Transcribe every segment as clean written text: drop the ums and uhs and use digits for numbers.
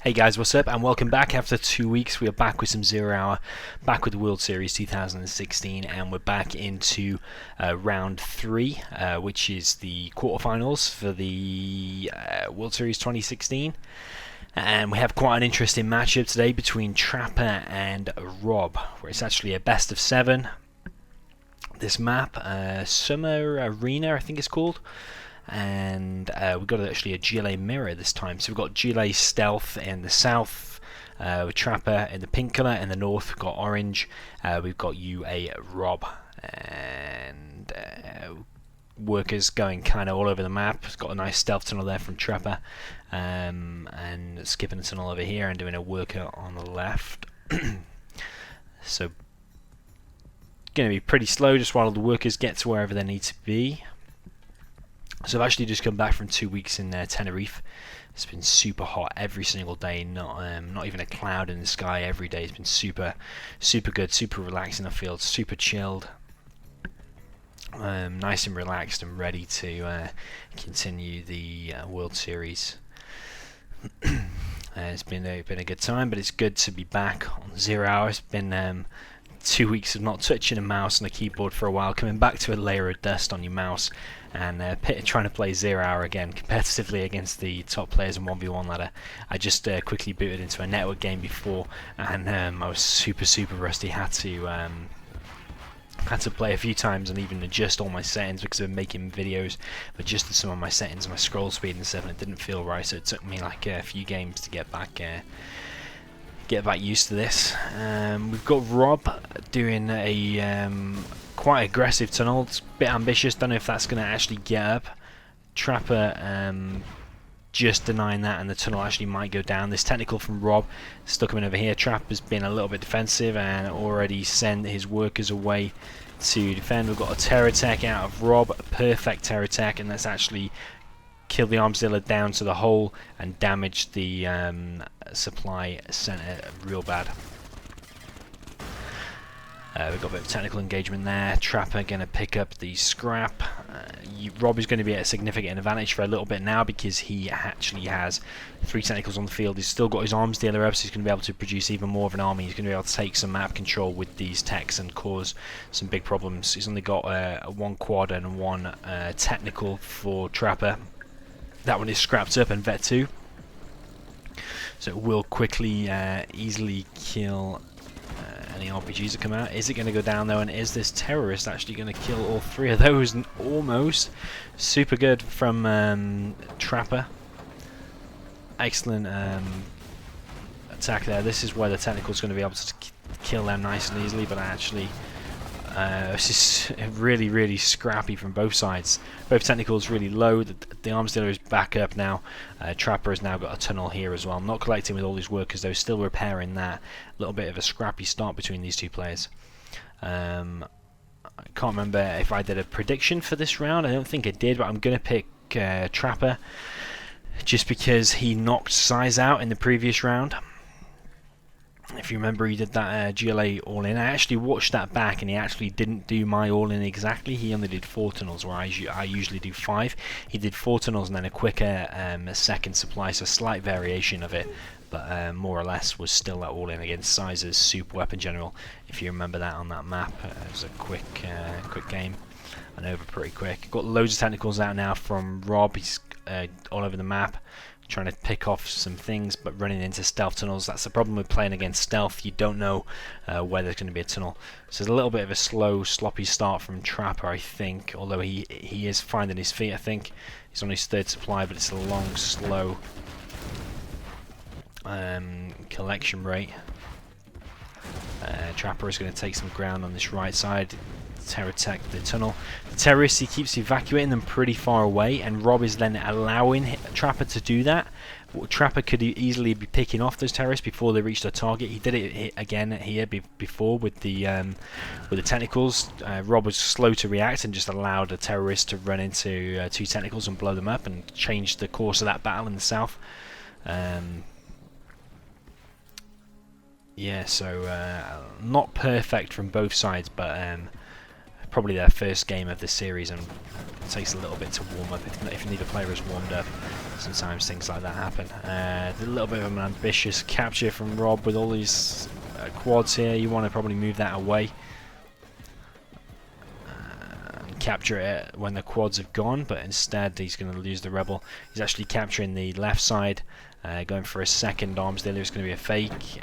Hey guys, what's up? And welcome back. After 2 weeks, we are back with some Zero Hour, back with the World Series 2016, and we're back into round 3, which is the quarterfinals for the World Series 2016. And we have quite an interesting matchup today between Trapper and Rob, where it's actually a best of 7. This map, Summer Arena, I think it's called. And we've got actually a GLA mirror this time. So we've got GLA Stealth in the south, with Trapper in the pink colour. In the north, we've got orange. We've got UA Rob. And workers going kind of all over the map. It's got a nice stealth tunnel there from Trapper. And skipping a tunnel over here and doing a worker on the left. So, going to be pretty slow just while the workers get to wherever they need to be. So I've actually just come back from 2 weeks in Tenerife. It's been super hot every single day, not even a cloud in the sky every day. It's been super good, super relaxing. I feel super chilled, nice and relaxed, and ready to continue the World Series. It's been a good time, but it's good to be back on 0 Hour. It's been 2 weeks of not touching a mouse and a keyboard for a while, coming back to a layer of dust on your mouse, and trying to play 0 Hour again competitively against the top players in 1v1 ladder. I just quickly booted into a network game before, and I was super rusty. Had to play a few times and even adjust all my settings because I've been making videos. Adjusted some of my settings, my scroll speed and stuff, and it didn't feel right. So it took me like a few games to get back used to this. We've got Rob doing a quite aggressive tunnel. It's a bit ambitious. Don't know if that's going to actually get up. Trapper just denying that, and the tunnel actually might go down. This technical from Rob stuck him in over here. Trapper's been a little bit defensive and already sent his workers away to defend. We've got a terror tech out of Rob, a perfect terror tech, and that's actually killed the arms dealer down to the hole and damaged the supply center real bad. We've got a bit of technical engagement there. Trapper going to pick up the scrap. Rob is going to be at a significant advantage for a little bit now because he actually has 3 technicals on the field. He's still got his arms dealer up, so he's going to be able to produce even more of an army. He's going to be able to take some map control with these techs and cause some big problems. He's only got 1 quad and 1 technical for Trapper. That one is scrapped up and Vet 2, so it will quickly, easily kill any RPGs that come out. Is it going to go down though, and is this terrorist actually going to kill all 3 of those? And almost. Super good from Trapper. Excellent attack there. This is where the technical is going to be able to kill them nice and easily, but actually this is really scrappy from both sides. Both technicals really low. The arms dealer is back up now. Trapper has now got a tunnel here as well. Not collecting with all these workers though, still repairing that. A little bit of a scrappy start between these two players. I can't remember if I did a prediction for this round. I don't think I did, but I'm going to pick Trapper just because he knocked Size out in the previous round. If you remember, he did that GLA all-in. I actually watched that back, and he actually didn't do my all-in exactly. He only did 4 tunnels, where I usually do 5. He did 4 tunnels and then a quicker second supply, so a slight variation of it, but more or less was still that all-in against Size's super weapon general. If you remember that on that map, it was a quick game and over pretty quick. Got loads of technicals out now from Rob. He's all over the map, trying to pick off some things, but running into stealth tunnels. That's the problem with playing against stealth. You don't know where there's going to be a tunnel. So there's a little bit of a slow, sloppy start from Trapper, I think, although he is finding his feet, I think. He's on his 3rd supply, but it's a long, slow collection rate. Trapper is going to take some ground on this right side. Terror tech the tunnel. The terrorist, he keeps evacuating them pretty far away, and Rob is then allowing Trapper to do that. Trapper could easily be picking off those terrorists before they reach their target. He did it again here before with the technicals. Rob was slow to react and just allowed a terrorist to run into 2 technicals and blow them up and change the course of that battle in the south. Yeah, so not perfect from both sides, but probably their first game of the series, and it takes a little bit to warm up. If neither player is warmed up, sometimes things like that happen. A little bit of an ambitious capture from Rob with all these quads here. You want to probably move that away. Capture it when the quads have gone, but instead he's going to lose the rebel. He's actually capturing the left side, going for a second arms dealer. It's going to be a fake.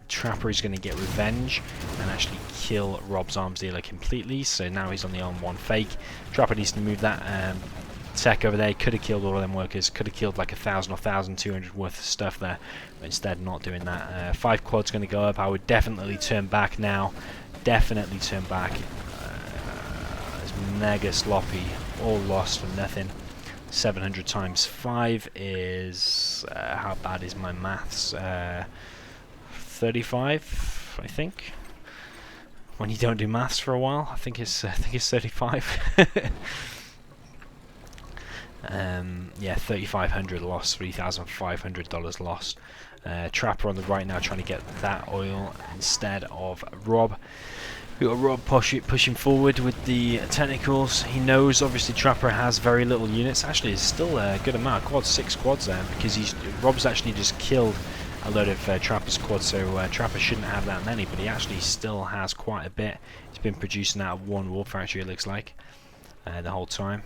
Trapper is going to get revenge and actually kill Rob's arms dealer completely, so now he's on the arm 1 fake. Trapper needs to move that tech over there. He could have killed all of them workers, could have killed like 1,000 or 1,200 worth of stuff there, but instead not doing that. 5 quads going to go up. I would definitely turn back now, definitely turn back. Mega sloppy, all lost for nothing. 700 times 5 is how bad is my maths? 35, I think. When you don't do maths for a while, I think it's 35. Yeah, 3,500 lost, $3,500 lost. Trapper on the right now trying to get that oil instead of Rob. We've got Rob pushing forward with the technicals. He knows obviously Trapper has very little units. Actually, it's still a good amount of quads, 6 quads there, because Rob's actually just killed a load of Trapper's quads, so Trapper shouldn't have that many, but he actually still has quite a bit. He's been producing out of 1 war factory, it looks like, the whole time.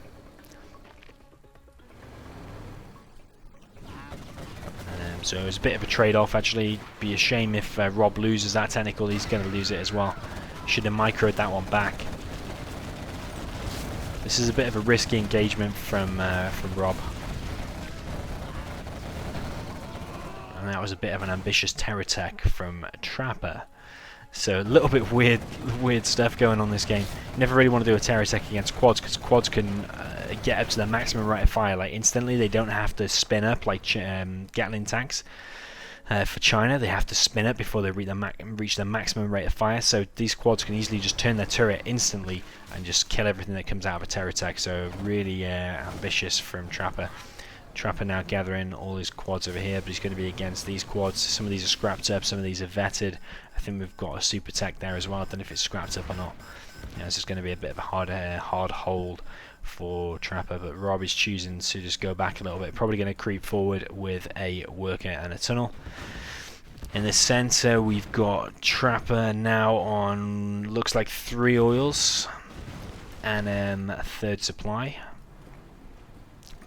So it's a bit of a trade-off actually. Be a shame if Rob loses that technical. He's going to lose it as well. Should have microed that one back. This is a bit of a risky engagement from Rob. And that was a bit of an ambitious terror tech from Trapper. So a little bit weird stuff going on this game. You never really want to do a terror tech against quads, because quads can get up to their maximum rate of fire like instantly. They don't have to spin up like Gatling tanks. For China, they have to spin up before they reach their maximum rate of fire, so these quads can easily just turn their turret instantly and just kill everything that comes out of a terror attack. So really ambitious from Trapper. Trapper now gathering all his quads over here, but he's going to be against these quads. Some of these are scrapped up, some of these are vetted. I think we've got a super tech there as well. I don't know if it's scrapped up or not. Yeah, this is going to be a bit of a hard hold for Trapper, but Rob is choosing to just go back a little bit, probably going to creep forward with a worker and a tunnel. In the center we've got Trapper now on, looks like 3 oils and a 3rd supply,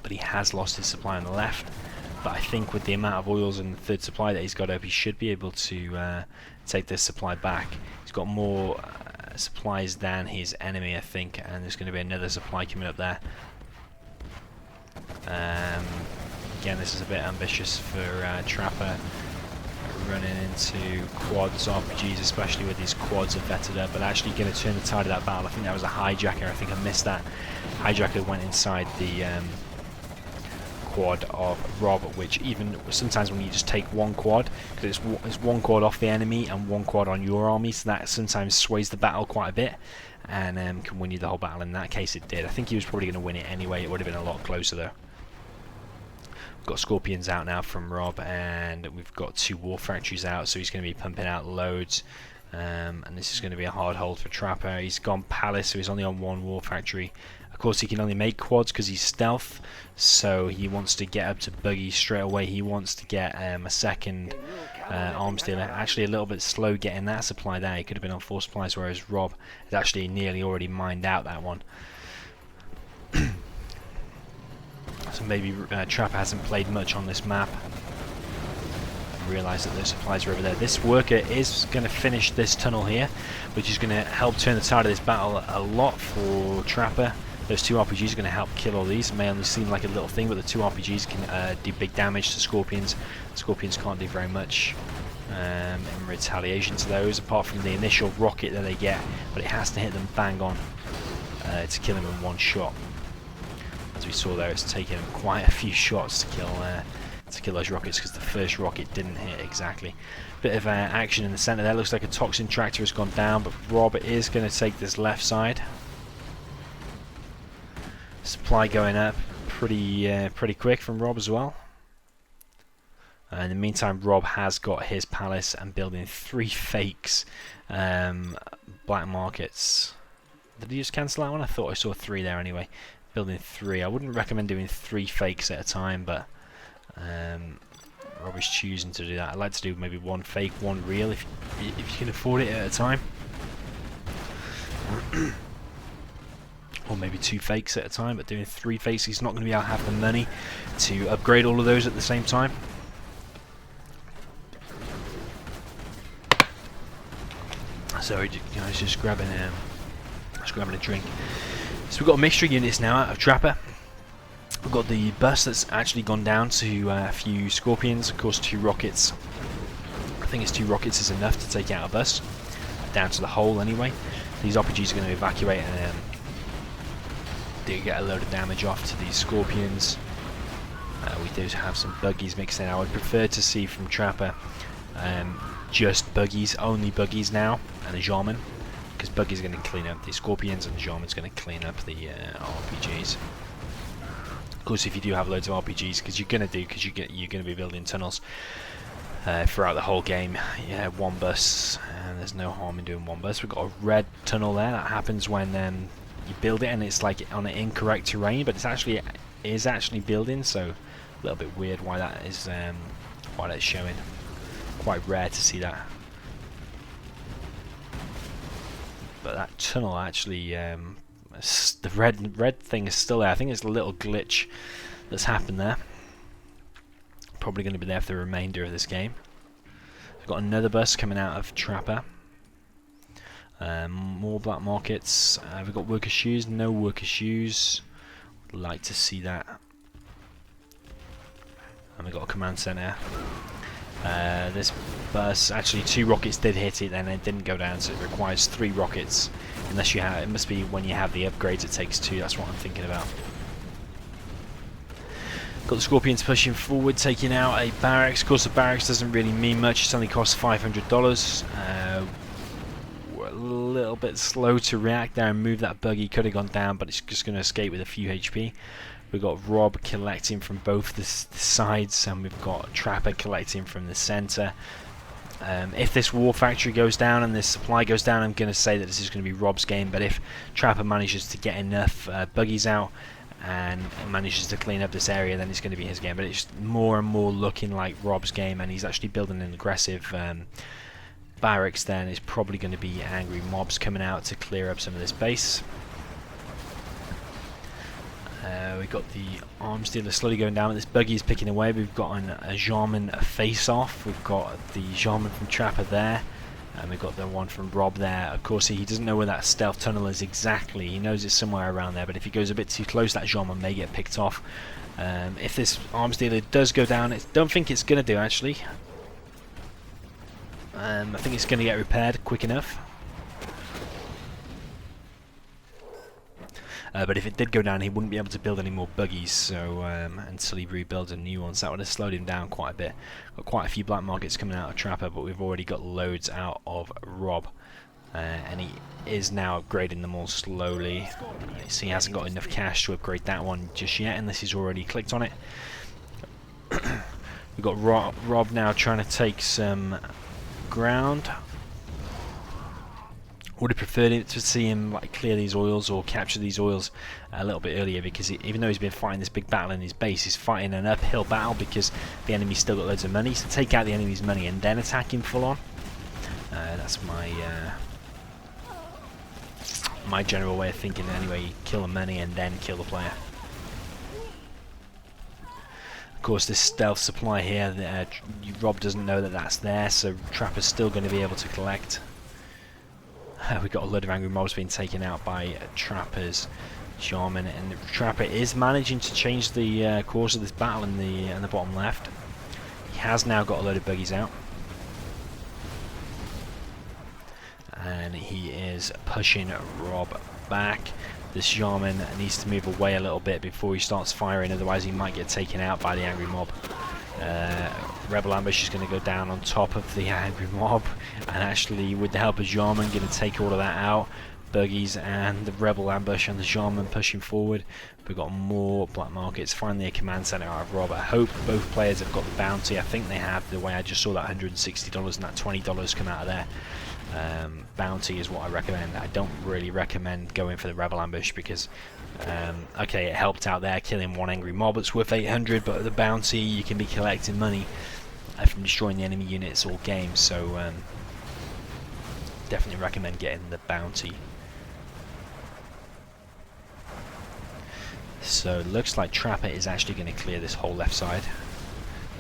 but he has lost his supply on the left. But I think with the amount of oils and the 3rd supply that he's got up, he should be able to take this supply back. He's got more supplies than his enemy, I think, and there's going to be another supply coming up there. Again, this is a bit ambitious for Trapper, running into quads, RPGs, especially with these quads are vetted up, but actually going to turn the tide of that battle. I think that was a hijacker. I think I missed that. Hijacker went inside the quad of Rob, which even sometimes when you just take 1 quad, because it's 1 quad off the enemy and 1 quad on your army, so that sometimes sways the battle quite a bit and can win you the whole battle. In that case it did. I think he was probably going to win it anyway. It would have been a lot closer though. We've got Scorpions out now from Rob, and we've got 2 war factories out, so he's going to be pumping out loads. And this is going to be a hard hold for Trapper. He's gone Palace, so he's only on 1 war factory. Of course, he can only make quads because he's stealth, so he wants to get up to buggy straight away. He wants to get a 2nd arms dealer. Actually, a little bit slow getting that supply there. He could have been on 4 supplies, whereas Rob has actually nearly already mined out that one. So maybe Trapper hasn't played much on this map and realised that those supplies are over there. This worker is going to finish this tunnel here, which is going to help turn the tide of this battle a lot for Trapper. Those 2 RPGs are going to help kill all these. It may only seem like a little thing, but the 2 RPGs can do big damage to Scorpions. Scorpions can't do very much in retaliation to those, apart from the initial rocket that they get, but it has to hit them bang on to kill them in 1 shot. As we saw there, it's taken quite a few shots to kill those rockets, because the first rocket didn't hit exactly. Bit of action in the center there. Looks like a toxin tractor has gone down, but Rob is going to take this left side. Supply going up pretty quick from Rob as well. In the meantime, Rob has got his palace and building 3 fakes black markets. Did he just cancel that one? I thought I saw 3 there anyway. Building 3. I wouldn't recommend doing 3 fakes at a time, but Rob is choosing to do that. I'd like to do maybe 1 fake, 1 real if you can afford it at a time. Or maybe 2 fakes at a time, but doing 3 fakes, he's not going to be able to have the money to upgrade all of those at the same time. So guys, just grabbing a drink. So we've got mixture units now out of Trapper. We've got the bus that's actually gone down to a few Scorpions, of course 2 rockets. I think it's 2 rockets is enough to take out a bus, down to the hole anyway. These RPGs are going to evacuate and do get a load of damage off to these Scorpions. We do have some buggies mixed in. I would prefer to see from Trapper just buggies, only buggies now, and a Jarman, because buggies are going to clean up the Scorpions and the Jarman's going to clean up the RPGs. Of course, if you do have loads of RPGs, because you're going to be building tunnels throughout the whole game. Yeah, 1 bus, and there's no harm in doing 1 bus. We've got a red tunnel there. That happens when you build it and it's like on an incorrect terrain, but it's actually building. So a little bit weird why that is showing. Quite rare to see that. But that tunnel actually, the red thing is still there. I think it's a little glitch that's happened there. Probably going to be there for the remainder of this game. We've got another bus coming out of Trapper. More black markets. We've got worker shoes. No worker shoes. Would like to see that. And we've got a command center. This bus, actually 2 rockets did hit it, and it didn't go down, so it requires 3 rockets. Unless you have, it must be when you have the upgrades it takes 2. That's what I'm thinking about. Got the Scorpions pushing forward, taking out a barracks. Of course, the barracks doesn't really mean much. It only costs $500. We're a little bit slow to react there and move that buggy. Could have gone down, but it's just going to escape with a few HP. We've got Rob collecting from both the sides, and we've got Trapper collecting from the center. If this war factory goes down and this supply goes down, I'm going to say that this is going to be Rob's game, but if Trapper manages to get enough buggies out and manages to clean up this area, then it's going to be his game. But it's more and more looking like Rob's game, and he's actually building an aggressive barracks there, and it's probably going to be angry mobs coming out to clear up some of this base. We've got the arms dealer slowly going down. This buggy is picking away. We've got a Jarman face-off. We've got the Jarman from Trapper there, and we've got the one from Rob there. Of course, he doesn't know where that stealth tunnel is exactly. He knows it's somewhere around there, but if he goes a bit too close, that Jarman may get picked off. If this arms dealer does go down, I don't think it's going to do, actually. I think it's going to get repaired quick enough. But if it did go down, he wouldn't be able to build any more buggies, so until he rebuilds a new one, so that would have slowed him down quite a bit. Got quite a few black markets coming out of Trapper, but we've already got loads out of Rob, and he is now upgrading them all slowly. So he hasn't got enough cash to upgrade that one just yet, unless he's already clicked on it. We've got Rob now trying to take some ground. Would have preferred it to see him like clear these oils or capture these oils a little bit earlier, because even though he's been fighting this big battle in his base, he's fighting an uphill battle because the enemy's still got loads of money. So take out the enemy's money and then attack him full on. That's my general way of thinking anyway. You kill the money and then kill the player. Of course, this stealth supply here, Rob doesn't know that that's there, so Trapper's still going to be able to collect. We've got a load of angry mobs being taken out by Trapper's Jarman, and Trapper is managing to change the course of this battle in the bottom left. He has now got a load of buggies out, and he is pushing Rob back. This Jarman needs to move away a little bit before he starts firing, otherwise he might get taken out by the angry mob. Rebel Ambush is going to go down on top of the angry mob, and actually with the help of Jarman going to take all of that out. Buggies and the Rebel Ambush and the Jarman pushing forward. We've got more black markets. Finally a command center out of Rob. I hope both players have got the bounty. I think they have, the way I just saw that $160 and that $20 come out of there. Bounty is what I recommend. I don't really recommend going for the rebel ambush because okay, it helped out there killing one angry mob that's worth 800, but the bounty you can be collecting money from destroying the enemy units all game, so definitely recommend getting the bounty. So it looks like Trapper is actually going to clear this whole left side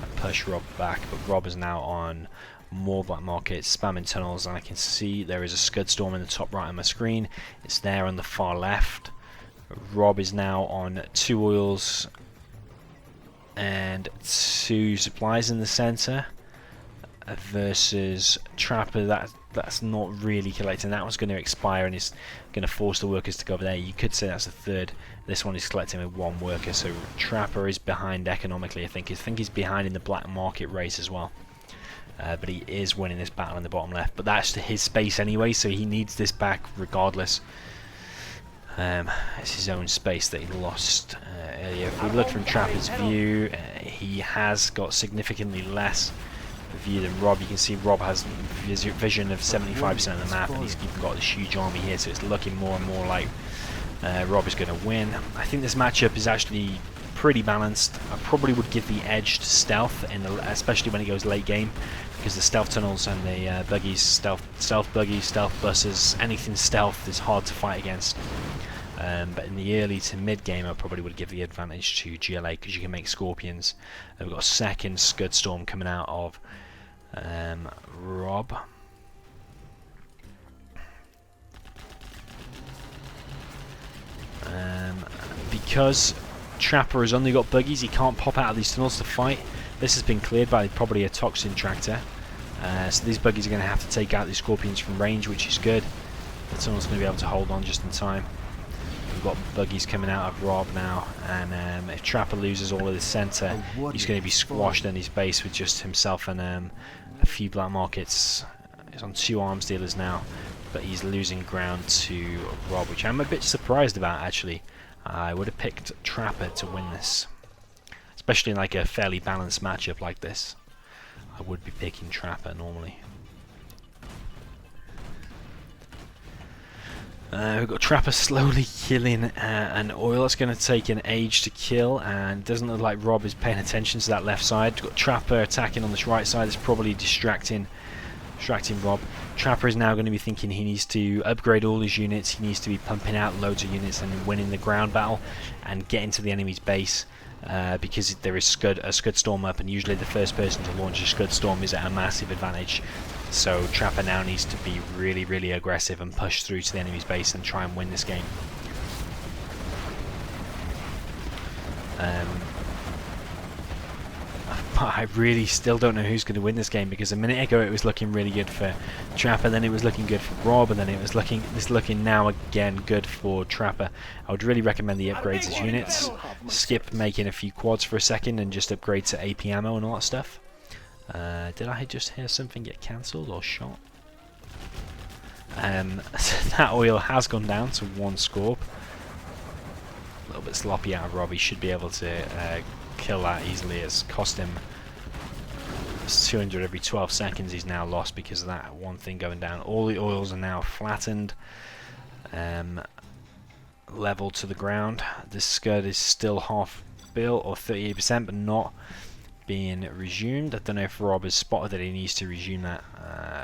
and push Rob back, but Rob is now on more black markets, spamming tunnels, and I can see there is a Scud Storm in the top right of my screen. It's there on the far left. Rob is now on 2 oils and 2 supplies in the center versus Trapper. That's not really collecting. That one's going to expire and is going to force the workers to go over there. You could say that's a third. This one is collecting with 1 worker, so Trapper is behind economically. I think he's behind in the black market race as well. But he is winning this battle in the bottom left. But that's his space anyway, so he needs this back regardless. It's his own space that he lost earlier. If we look from Trapper's view, he has got significantly less view than Rob. You can see Rob has vision of 75% of the map, and he's even got this huge army here, so it's looking more and more like Rob is going to win. I think this matchup is actually pretty balanced. I probably would give the edge to stealth, especially when it goes late game, because the stealth tunnels and the buggies, stealth buggies, stealth buses, anything stealth is hard to fight against. But in the early to mid game, I probably would give the advantage to GLA because you can make scorpions. We've got a second Scud Storm coming out of Rob. Because Trapper has only got buggies, he can't pop out of these tunnels to fight. This has been cleared by probably a toxin tractor. So these buggies are going to have to take out these scorpions from range, which is good. The tunnel's going to be able to hold on just in time. We've got buggies coming out of Rob now, and if Trapper loses all of the centre, he's going to be squashed in his base with just himself and a few black markets. He's on 2 arms dealers now, but he's losing ground to Rob, which I'm a bit surprised about actually. I would have picked Trapper to win this, especially in like a fairly balanced matchup like this. I would be picking Trapper normally. We've got Trapper slowly killing an oil. That's going to take an age to kill, and it doesn't look like Rob is paying attention to that left side. We've got Trapper attacking on this right side. It's probably distracting Rob. Trapper is now going to be thinking he needs to upgrade all his units. He needs to be pumping out loads of units and winning the ground battle and getting to the enemy's base, because there is a Scud Storm up, and usually the first person to launch a Scud Storm is at a massive advantage. So Trapper now needs to be really, really aggressive and push through to the enemy's base and try and win this game. But I really still don't know who's going to win this game, because a minute ago it was looking really good for Trapper, then it was looking good for Rob, and then it's looking now again good for Trapper. I would really recommend the upgrades as units. Skip making a few quads for a second and just upgrade to AP ammo and all that stuff. Did I just hear something get cancelled or shot? That oil has gone down to 1 scorp. A little bit sloppy out of Rob. He should be able to kill that easily. It's cost him 200 every 12 seconds he's now lost because of that one thing going down. All the oils are now flattened, level to the ground. This Scud is still half built, or 38%, but not being resumed. I don't know if Rob has spotted that he needs to resume that.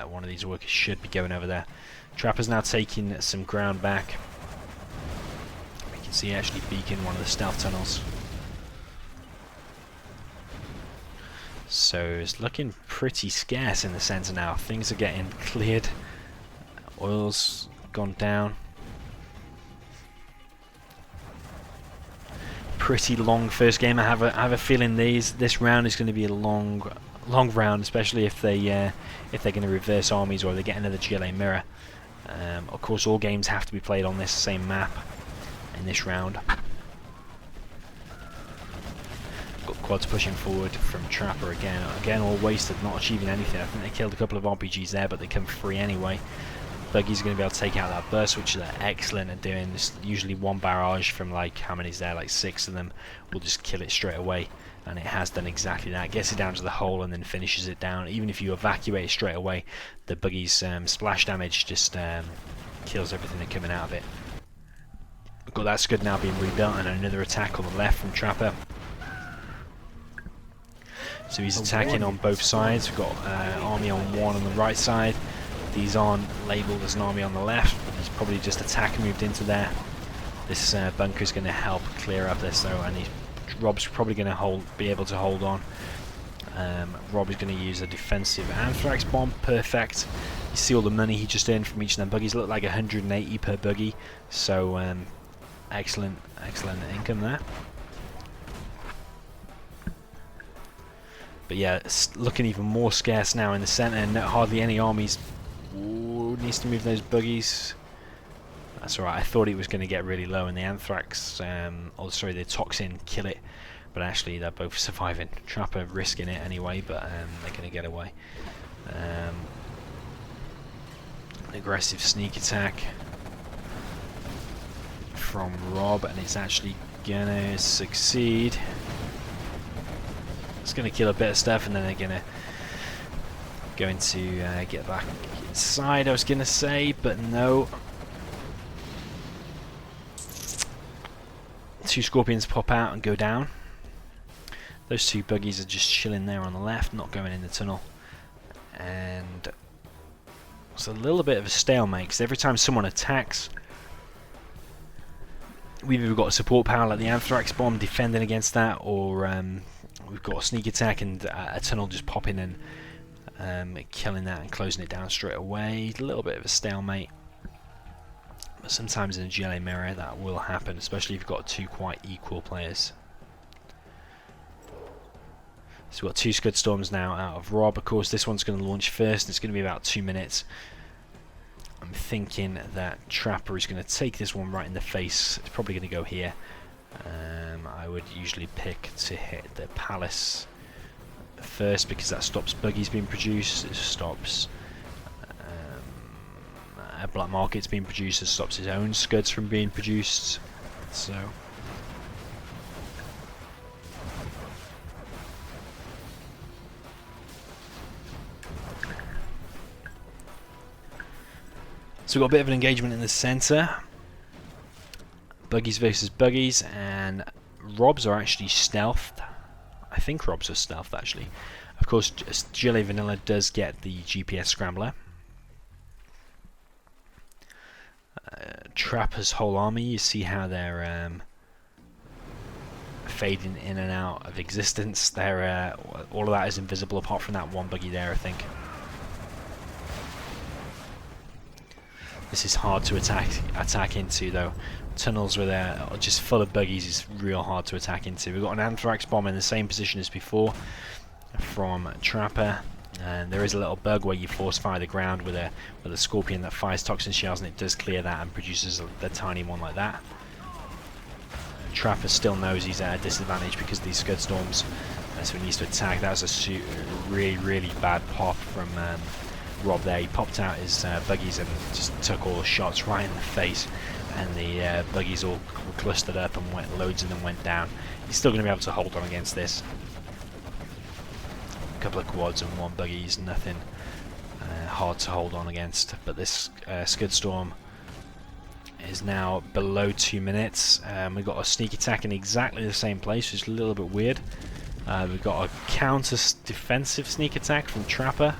One of these workers should be going over there. Trapper's now taking some ground back. We can see actually beacon one of the stealth tunnels. So it's looking pretty scarce in the center now. Things are getting cleared. Oil's gone down. Pretty long first game. I have a feeling this round is going to be a long round, especially if they're going to reverse armies or they get another GLA mirror. Of course, all games have to be played on this same map in this round. Got quads pushing forward from Trapper again all wasted, not achieving anything. I think they killed a couple of RPGs there, but they come free anyway. buggies are going to be able to take out that burst, which they're excellent at doing. There's usually one barrage from, like, how many's there, like 6 of them, will just kill it straight away, and it has done exactly that. Gets it down to the hole and then finishes it down. Even if you evacuate it straight away, the buggy's splash damage just kills everything that's coming out of it. We've got that scud now being rebuilt, and another attack on the left from Trapper. So he's attacking on both sides. We've got army on one on the right side. These aren't labelled as an army on the left. He's probably just attack moved into there. This bunker is going to help clear up this though, and Rob's probably going to be able to hold on. Rob is going to use a defensive anthrax bomb. Perfect. You see all the money he just earned from each of them buggies. Look like 180 per buggy. So excellent income there. But yeah, it's looking even more scarce now in the centre, and hardly any armies. Ooh, needs to move those buggies. That's alright, I thought it was going to get really low and the anthrax, the toxin kill it, but actually they're both surviving. Trapper risking it anyway, but they're going to get away. Aggressive sneak attack from Rob, and it's actually going to succeed. It's going to kill a bit of stuff, and then they're going to get back inside, I was going to say, but no. 2 scorpions pop out and go down. Those 2 buggies are just chilling there on the left, not going in the tunnel. And it's a little bit of a stalemate, because every time someone attacks, we've either got a support power like the anthrax bomb defending against that, or we've got a sneak attack and a tunnel just popping in, killing that and closing it down straight away. A little bit of a stalemate. But sometimes in a GLA mirror that will happen, especially if you've got 2 quite equal players. So we've got 2 Scud Storms now out of Rob. Of course, this one's going to launch first. It's going to be about 2 minutes. I'm thinking that Trapper is going to take this one right in the face. It's probably going to go here. I would usually pick to hit the palace first, because that stops buggies being produced. It stops black markets being produced. It stops his own scuds from being produced. So we've got a bit of an engagement in the centre. Buggies versus buggies, and Robs are actually stealthed. I think Robs are stealthed actually. Of course, GLA Vanilla does get the GPS Scrambler. Trapper's whole army, you see how they're fading in and out of existence. They're all of that is invisible apart from that one buggy there, I think. This is hard to attack into though. Tunnels where they're just full of buggies is real hard to attack into. We've got an anthrax bomb in the same position as before from Trapper, and there is a little bug where you force fire the ground with a scorpion that fires toxin shells, and it does clear that and produces a tiny one like that. Trapper still knows he's at a disadvantage because of these Scud Storms, so he needs to attack. That was a really bad pop from Rob there. He popped out his buggies and just took all the shots right in the face, and the buggies all clustered up and loads of them went down. He's still going to be able to hold on against this. A couple of quads and 1 buggy is nothing hard to hold on against, but this Scud Storm is now below 2 minutes. We've got a sneak attack in exactly the same place, which is a little bit weird. We've got a counter defensive sneak attack from Trapper,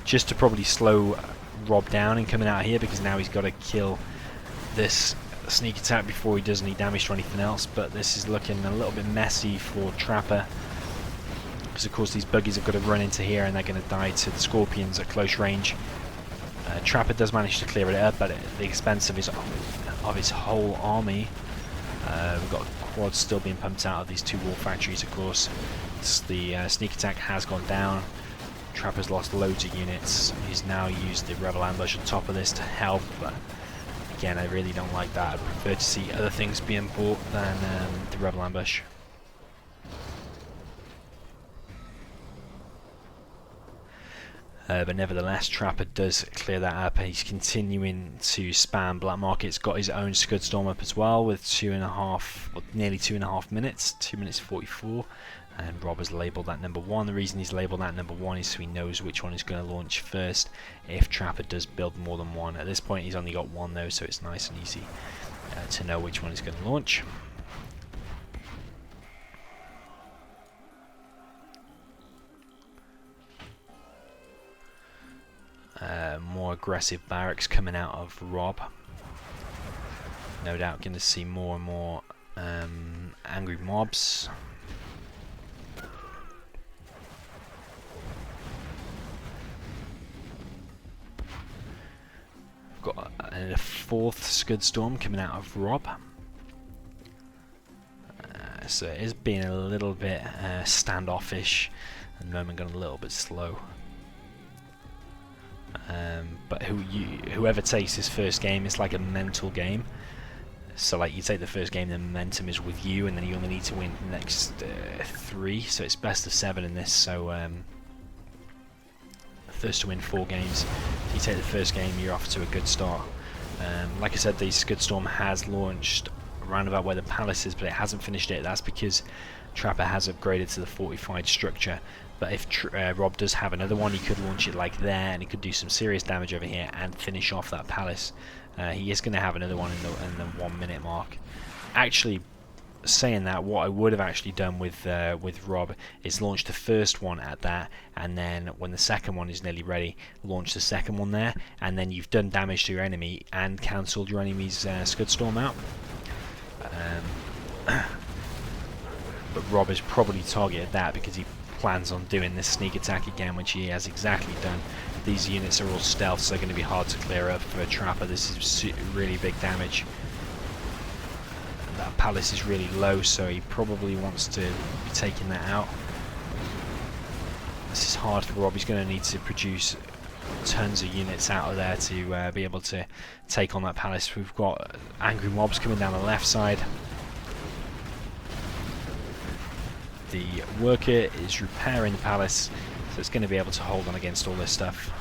just to probably slow Rob down in coming out here, because now he's got to kill this sneak attack before he does any damage to anything else. But this is looking a little bit messy for Trapper, because of course these buggies have got to run into here and they're going to die to the scorpions at close range. Trapper does manage to clear it up, but at the expense of his whole army. We've got quads still being pumped out of these 2 war factories, of course. The sneak attack has gone down. Trapper's lost loads of units. He's now used the rebel ambush on top of this to help, but again, I really don't like that. I prefer to see other things being bought than the rebel ambush. But nevertheless, Trapper does clear that up, and he's continuing to spam black markets. Got his own Scud Storm up as well with nearly 2.5 minutes, 2 minutes 44. And Rob has labelled that number 1. The reason he's labelled that number 1 is so he knows which one is going to launch first if Trapper does build more than one. At this point he's only got 1 though, so it's nice and easy to know which one is going to launch. More aggressive barracks coming out of Rob. No doubt going to see more and more angry mobs. We've got a 4th Scud Storm coming out of Rob. So it is being a little bit standoffish, at the moment going a little bit slow. But whoever takes this first game, it's like a mental game. So like you take the first game, the momentum is with you, and then you only need to win the next 3. So it's best of 7 in this. So first to win 4 games. If you take the first game, you're off to a good start. Like I said, the Scud Storm has launched around about where the palace is, but it hasn't finished it. That's because Trapper has upgraded to the fortified structure. But if Rob does have another one, he could launch it like there, and he could do some serious damage over here and finish off that palace. He is going to have another one in the 1 minute mark. Actually, saying that, what I would have actually done with Rob is launch the first one at that, and then when the second one is nearly ready, launch the second one there, and then you've done damage to your enemy and cancelled your enemy's Scud Storm out. But Rob has probably targeted that because he plans on doing this sneak attack again, which he has exactly done. These units are all stealth, so they're going to be hard to clear up for a Trapper. This is really big damage. That palace is really low, so he probably wants to be taking that out. This is hard for Rob. He's going to need to produce tons of units out of there to be able to take on that palace. We've got angry mobs coming down the left side. The worker is repairing the palace, so it's going to be able to hold on against all this stuff.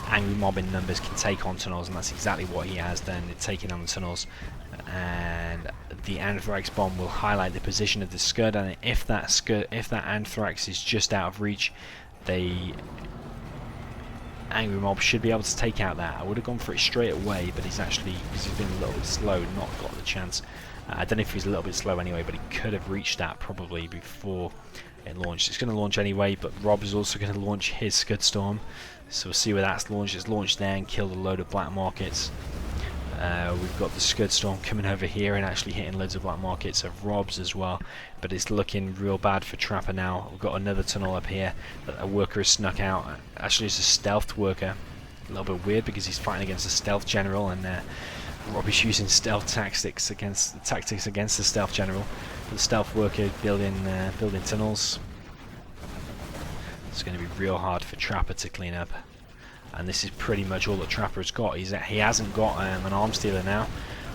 Angry mob in numbers can take on tunnels, and that's exactly what he has done, taking on the tunnels. And the Anthrax bomb will highlight the position of the Scud, and if that Anthrax is just out of reach, the angry mob should be able to take out that. I would have gone for it straight away, but he's actually, because he's been a little bit slow, not got the chance. I don't know if he's a little bit slow anyway, but he could have reached that probably before it launched. It's going to launch anyway, but Rob is also going to launch his Scud Storm, so we'll see where that's launched. It's launched there and killed a load of black markets. We've got the Scud Storm coming over here and actually hitting loads of black markets of Rob's as well, but it's looking real bad for Trapper now. We've got another tunnel up here that a worker has snuck out. Actually, it's a stealth worker. A little bit weird because he's fighting against a stealth general, and Rob is using stealth tactics against the stealth general. The stealth worker building tunnels. It's going to be real hard for Trapper to clean up. And this is pretty much all that Trapper has got. He hasn't got an arms dealer now.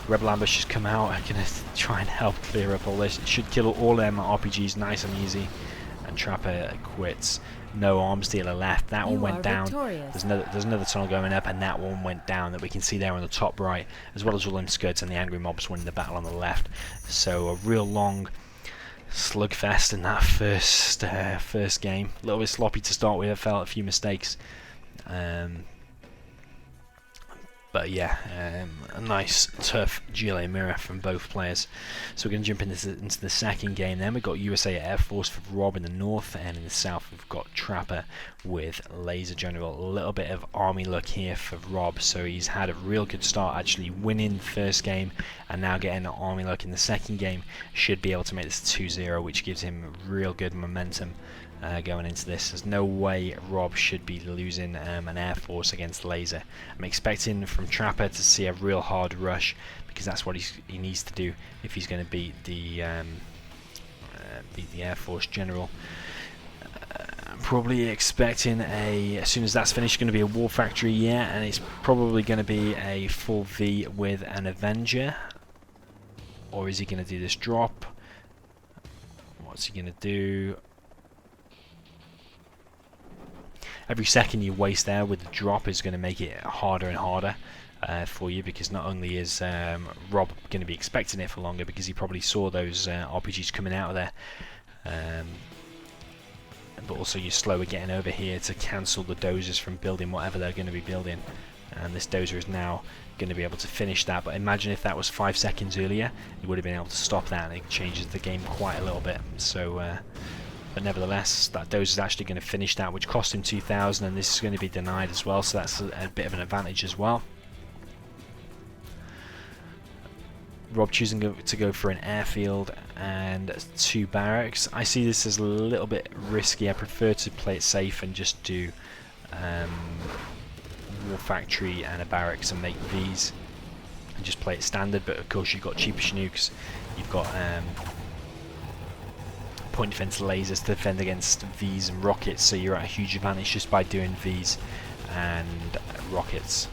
Rebel Ambush has come out. I'm going to try and help clear up all this. It should kill all them RPGs nice and easy. And Trapper quits. No arms dealer left. That one went down. There's another tunnel going up, and that one went down that we can see there on the top right, as well as all them Scuds and the angry mobs winning the battle on the left. So a real long slugfest in that first game. A little bit sloppy to start with. I felt a few mistakes. But yeah, a nice tough GLA mirror from both players. So we're going to jump into the second game then. We've got USA Air Force for Rob in the north, and in the south we've got Trapper with Laser General. A little bit of army luck here for Rob, so he's had a real good start, actually winning the first game and now getting army luck in the second game. Should be able to make this 2-0, which gives him real good momentum going into this. There's no way Rob should be losing an Air Force against Laser. I'm expecting from Trapper to see a real hard rush, because that's what he needs to do if he's going to beat the Air Force General. I'm probably expecting as soon as that's finished, going to be a War Factory, yeah, and it's probably going to be a full V with an Avenger. Or is he going to do this drop? What's he going to do? every second you waste there with the drop is going to make it harder and harder for you, because not only is Rob going to be expecting it for longer because he probably saw those RPGs coming out of there, but also you're slower getting over here to cancel the dozers from building whatever they're going to be building. And this dozer is now going to be able to finish that, but imagine if that was 5 seconds earlier, you would have been able to stop that, and it changes the game quite a little bit. So but nevertheless, that dozer is actually going to finish that, which cost him 2,000, and this is going to be denied as well, so that's a bit of an advantage as well. Rob choosing to go for an airfield and 2 barracks. I see this as a little bit risky. I prefer to play it safe and just do war factory and a barracks and make these and just play it standard, but of course you've got cheaper Chinooks, you've got point defense lasers to defend against Vs and rockets, so you're at a huge advantage just by doing Vs and rockets.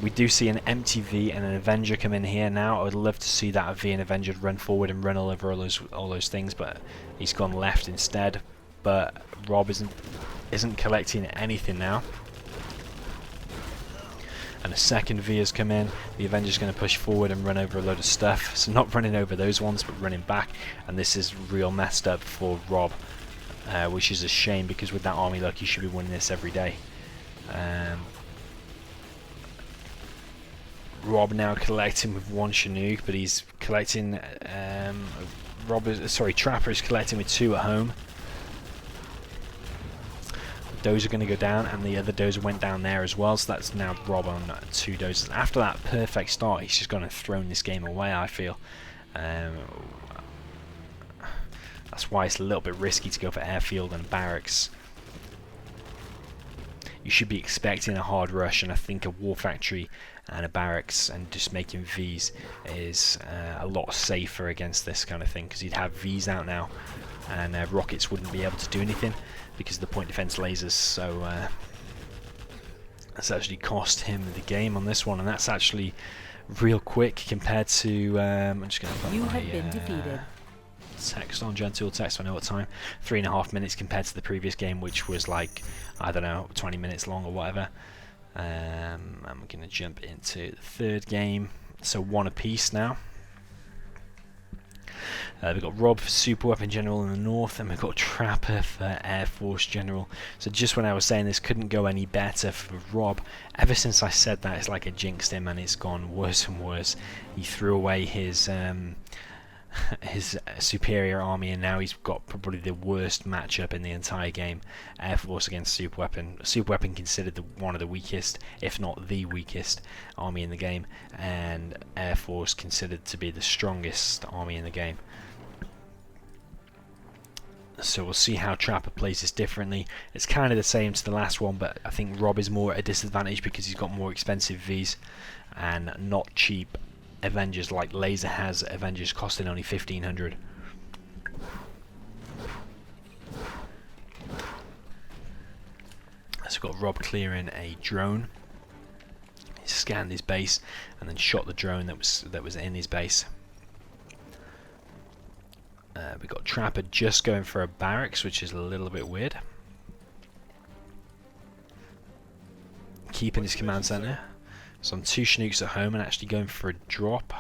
We do see an empty V and an Avenger come in here now. I would love to see that V and Avenger run forward and run all over all those things, but he's gone left instead. But Rob isn't collecting anything now. And a second V has come in. The Avenger's going to push forward and run over a load of stuff. So not running over those ones, but running back. And this is real messed up for Rob, which is a shame, because with that army luck, you should be winning this every day. Rob now collecting with 1 Chinook, but he's collecting. Trapper is collecting with 2 at home. Dozer going to go down, and the other dozer went down there as well, so that's now Rob on 2 dozers. After that perfect start, he's just going to thrown this game away, I feel. That's why it's a little bit risky to go for airfield and barracks. You should be expecting a hard rush, and I think a war factory and a barracks and just making Vs is a lot safer against this kind of thing, because you'd have Vs out now, and rockets wouldn't be able to do anything because of the point defense lasers. So that's actually cost him the game on this one, and that's actually real quick compared to I'm just going to put my text on Gen 2 text so I know what time. 3.5 minutes compared to the previous game, which was like, I don't know, 20 minutes long or whatever. I'm going to jump into the third game, so 1 apiece now. We've got Rob for Super Weapon General in the north, and we've got Trapper for Air Force General. So just when I was saying this couldn't go any better for Rob, ever since I said that, it's like I jinxed him, and it's gone worse and worse. He threw away his superior army, and now he's got probably the worst matchup in the entire game. Air Force against Super Weapon. Super Weapon considered one of the weakest, if not the weakest, army in the game, and Air Force considered to be the strongest army in the game. So we'll see how Trapper plays this differently. It's kind of the same to the last one, but I think Rob is more at a disadvantage because he's got more expensive Vs and not cheap Avengers like Laser has. Avengers costing only 1,500. So we've got Rob clearing a drone. He scanned his base and then shot the drone that was in his base. We've got Trapper just going for a barracks, which is a little bit weird. Keeping his command center. So on 2 Chinooks at home and actually going for a drop.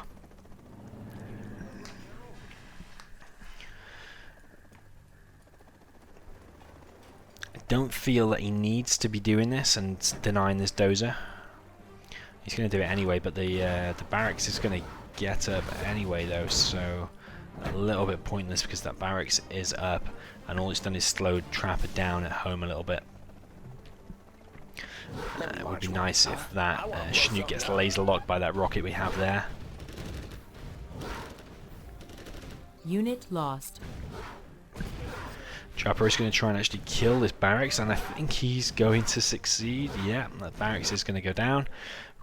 I don't feel that he needs to be doing this and denying this dozer. He's going to do it anyway, but the barracks is going to get up anyway though, so a little bit pointless because that barracks is up, and all it's done is slowed Trapper down at home a little bit. It would be nice if that Chinook gets laser locked by that rocket we have there. Unit lost. Trapper is going to try and actually kill this barracks, and I think he's going to succeed. Yeah, that barracks is going to go down.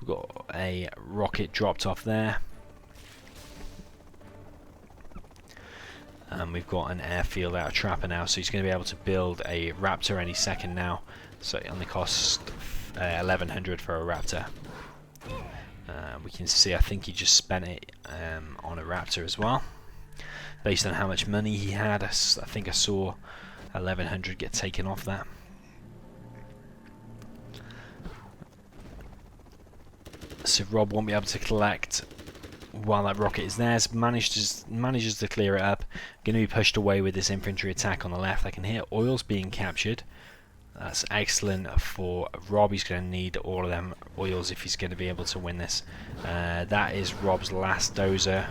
We've got a rocket dropped off there. And we've got an airfield out of Trapper now, so he's going to be able to build a Raptor any second now. So it only costs 1,100 for a Raptor. We can see, I think he just spent it on a Raptor as well. Based on how much money he had, I think I saw 1,100 get taken off that. So Rob won't be able to collect while that rocket is there. So manages to clear it up. Going to be pushed away with this infantry attack on the left. I can hear oils being captured. That's excellent for Rob. He's going to need all of them oils if he's going to be able to win this. That is Rob's last dozer.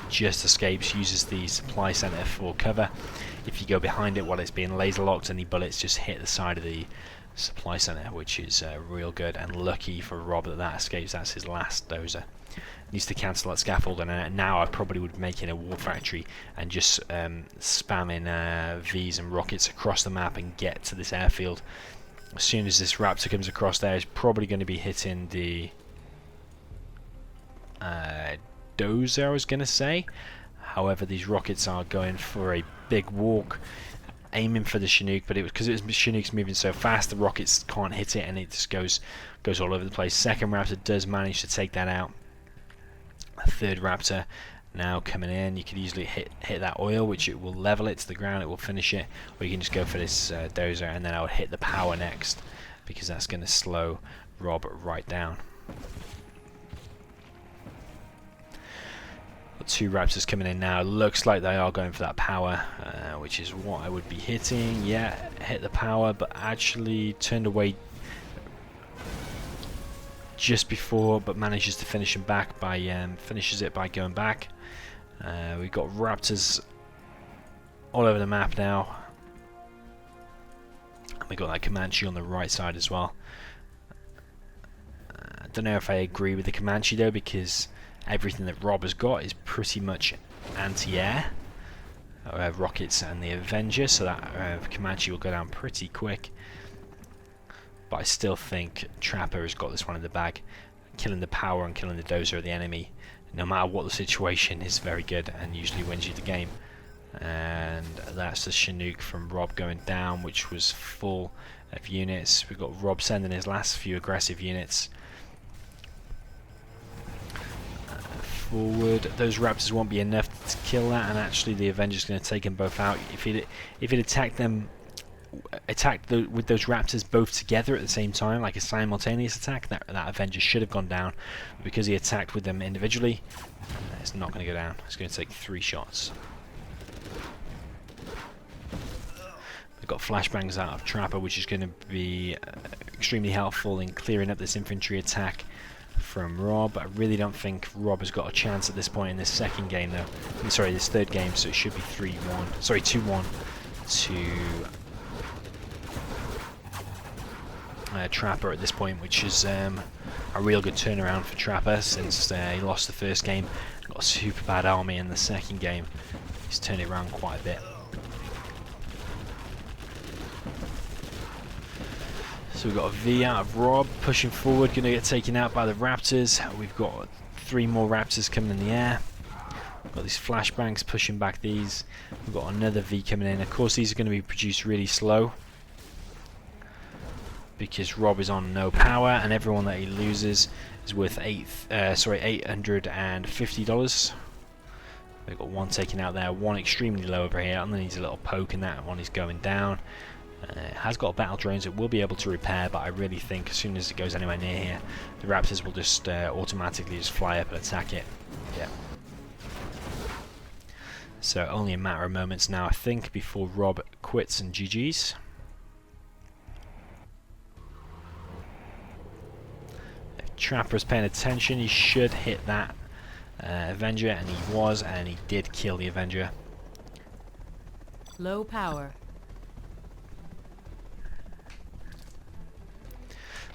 Just escapes, uses the supply center for cover. If you go behind it while it's being laser locked, any bullets just hit the side of the supply center, which is real good, and lucky for Rob that escapes. That's his last dozer. Needs to cancel that scaffold, and now I probably would make it a war factory and just spamming V's and rockets across the map and get to this airfield. As soon as this Raptor comes across there, it's probably going to be hitting the dozer, I was going to say. However, these rockets are going for a big walk, aiming for the Chinook, but because Chinook's moving so fast, the rockets can't hit it, and it just goes all over the place. Second Raptor does manage to take that out. A third Raptor now coming in. You could easily hit that oil, which it will level it to the ground, it will finish it, or you can just go for this dozer, and then I would hit the power next, because that's going to slow Rob right down. Got two Raptors coming in now. Looks like they are going for that power, which is what I would be hitting. Yeah, hit the power, but actually turned away just before, but manages to finish him back by finishes it by going back. We've got Raptors all over the map now, and we got that Comanche on the right side as well. I don't know if I agree with the Comanche though, because everything that Rob has got is pretty much anti-air rockets and the Avenger, so that Comanche will go down pretty quick. But I still think Trapper has got this one in the bag. Killing the power and killing the dozer of the enemy, no matter what the situation, is very good and usually wins you the game. And that's the Chinook from Rob going down, which was full of units. We've got Rob sending his last few aggressive units forward. Those Raptors won't be enough to kill that, and actually the Avenger's going to take them both out. If it attacked them, with those Raptors both together at the same time, like a simultaneous attack, that Avenger should have gone down. But because he attacked with them individually, it's not going to go down. It's going to take 3 shots. We've got flashbangs out of Trapper, which is going to be extremely helpful in clearing up this infantry attack from Rob. I really don't think Rob has got a chance at this point in this second game though. I'm sorry, this third game, so it should be 3-1. Sorry, 2-1 to Trapper at this point, which is a real good turnaround for Trapper since he lost the first game, got a super bad army in the second game. He's turned it around quite a bit. So we've got a V out of Rob, pushing forward, going to get taken out by the Raptors. We've got 3 more Raptors coming in the air. We've got these flashbangs pushing back these. We've got another V coming in. Of course, these are going to be produced really slow, because Rob is on no power, and everyone that he loses is worth $850. We've got one taken out there, one extremely low over here, and then he's a little poke, and that one is going down. It has got battle drones it will be able to repair, but I really think as soon as it goes anywhere near here, the Raptors will just automatically just fly up and attack it. Yeah. So only a matter of moments now, I think, before Rob quits and GG's. Trapper's paying attention, he should hit that Avenger, and he was, and he did kill the Avenger. Low power.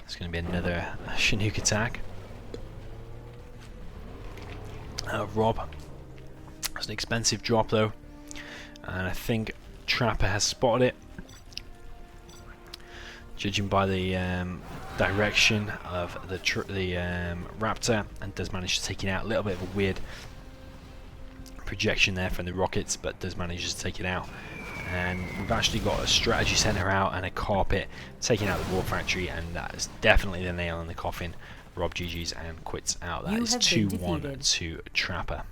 It's going to be another Chinook attack. Rob. It's an expensive drop though, and I think Trapper has spotted it, judging by the direction of the Raptor, and does manage to take it out. A little bit of a weird projection there from the rockets, but does manage to take it out. And we've actually got a strategy center out and a carpet taking out the war factory, and that is definitely the nail in the coffin. Rob GG's and quits out. That is 2-1 to Trapper.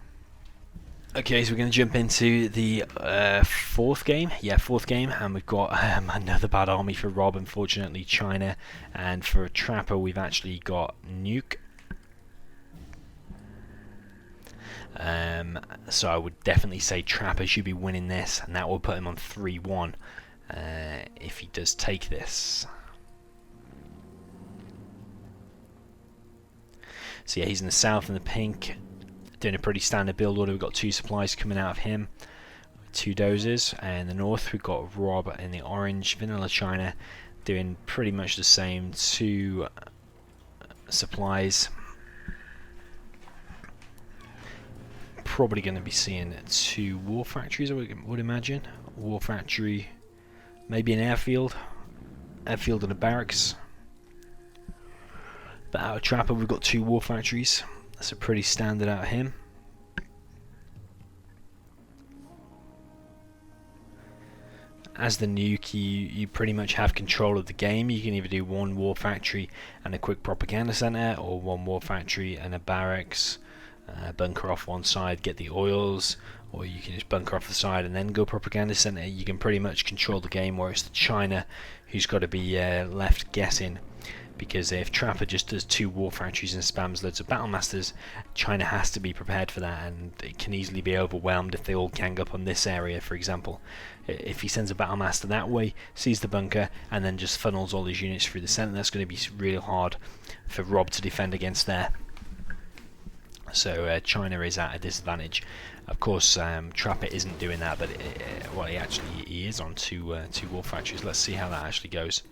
Okay, so we're going to jump into the fourth game. Yeah, fourth game, and we've got another bad army for Rob, unfortunately, China. And for Trapper, we've actually got Nuke. So I would definitely say Trapper should be winning this, and that will put him on 3-1 if he does take this. So yeah, he's in the south in the pink, doing a pretty standard build order. We've got 2 supplies coming out of him, 2 dozers, and in the north we've got Rob in the orange, vanilla China, doing pretty much the same, 2 supplies. Probably going to be seeing 2 war factories, I would imagine. War factory, maybe an airfield and a barracks. But out of Trapper we've got 2 war factories. That's a pretty standard out of him. As the Nuke, you pretty much have control of the game. You can either do 1 war factory and a quick propaganda center, or 1 war factory and a barracks, bunker off one side, get the oils, or you can just bunker off the side and then go propaganda center. You can pretty much control the game, where it's the China who's got to be left guessing. Because if Trapper just does 2 war factories and spams loads of battle masters, China has to be prepared for that, and it can easily be overwhelmed if they all gang up on this area, for example. If he sends a battle master that way, sees the bunker, and then just funnels all his units through the centre, that's going to be really hard for Rob to defend against there. So China is at a disadvantage. Of course, Trapper isn't doing that, but well, he is on 2 war factories. Let's see how that actually goes.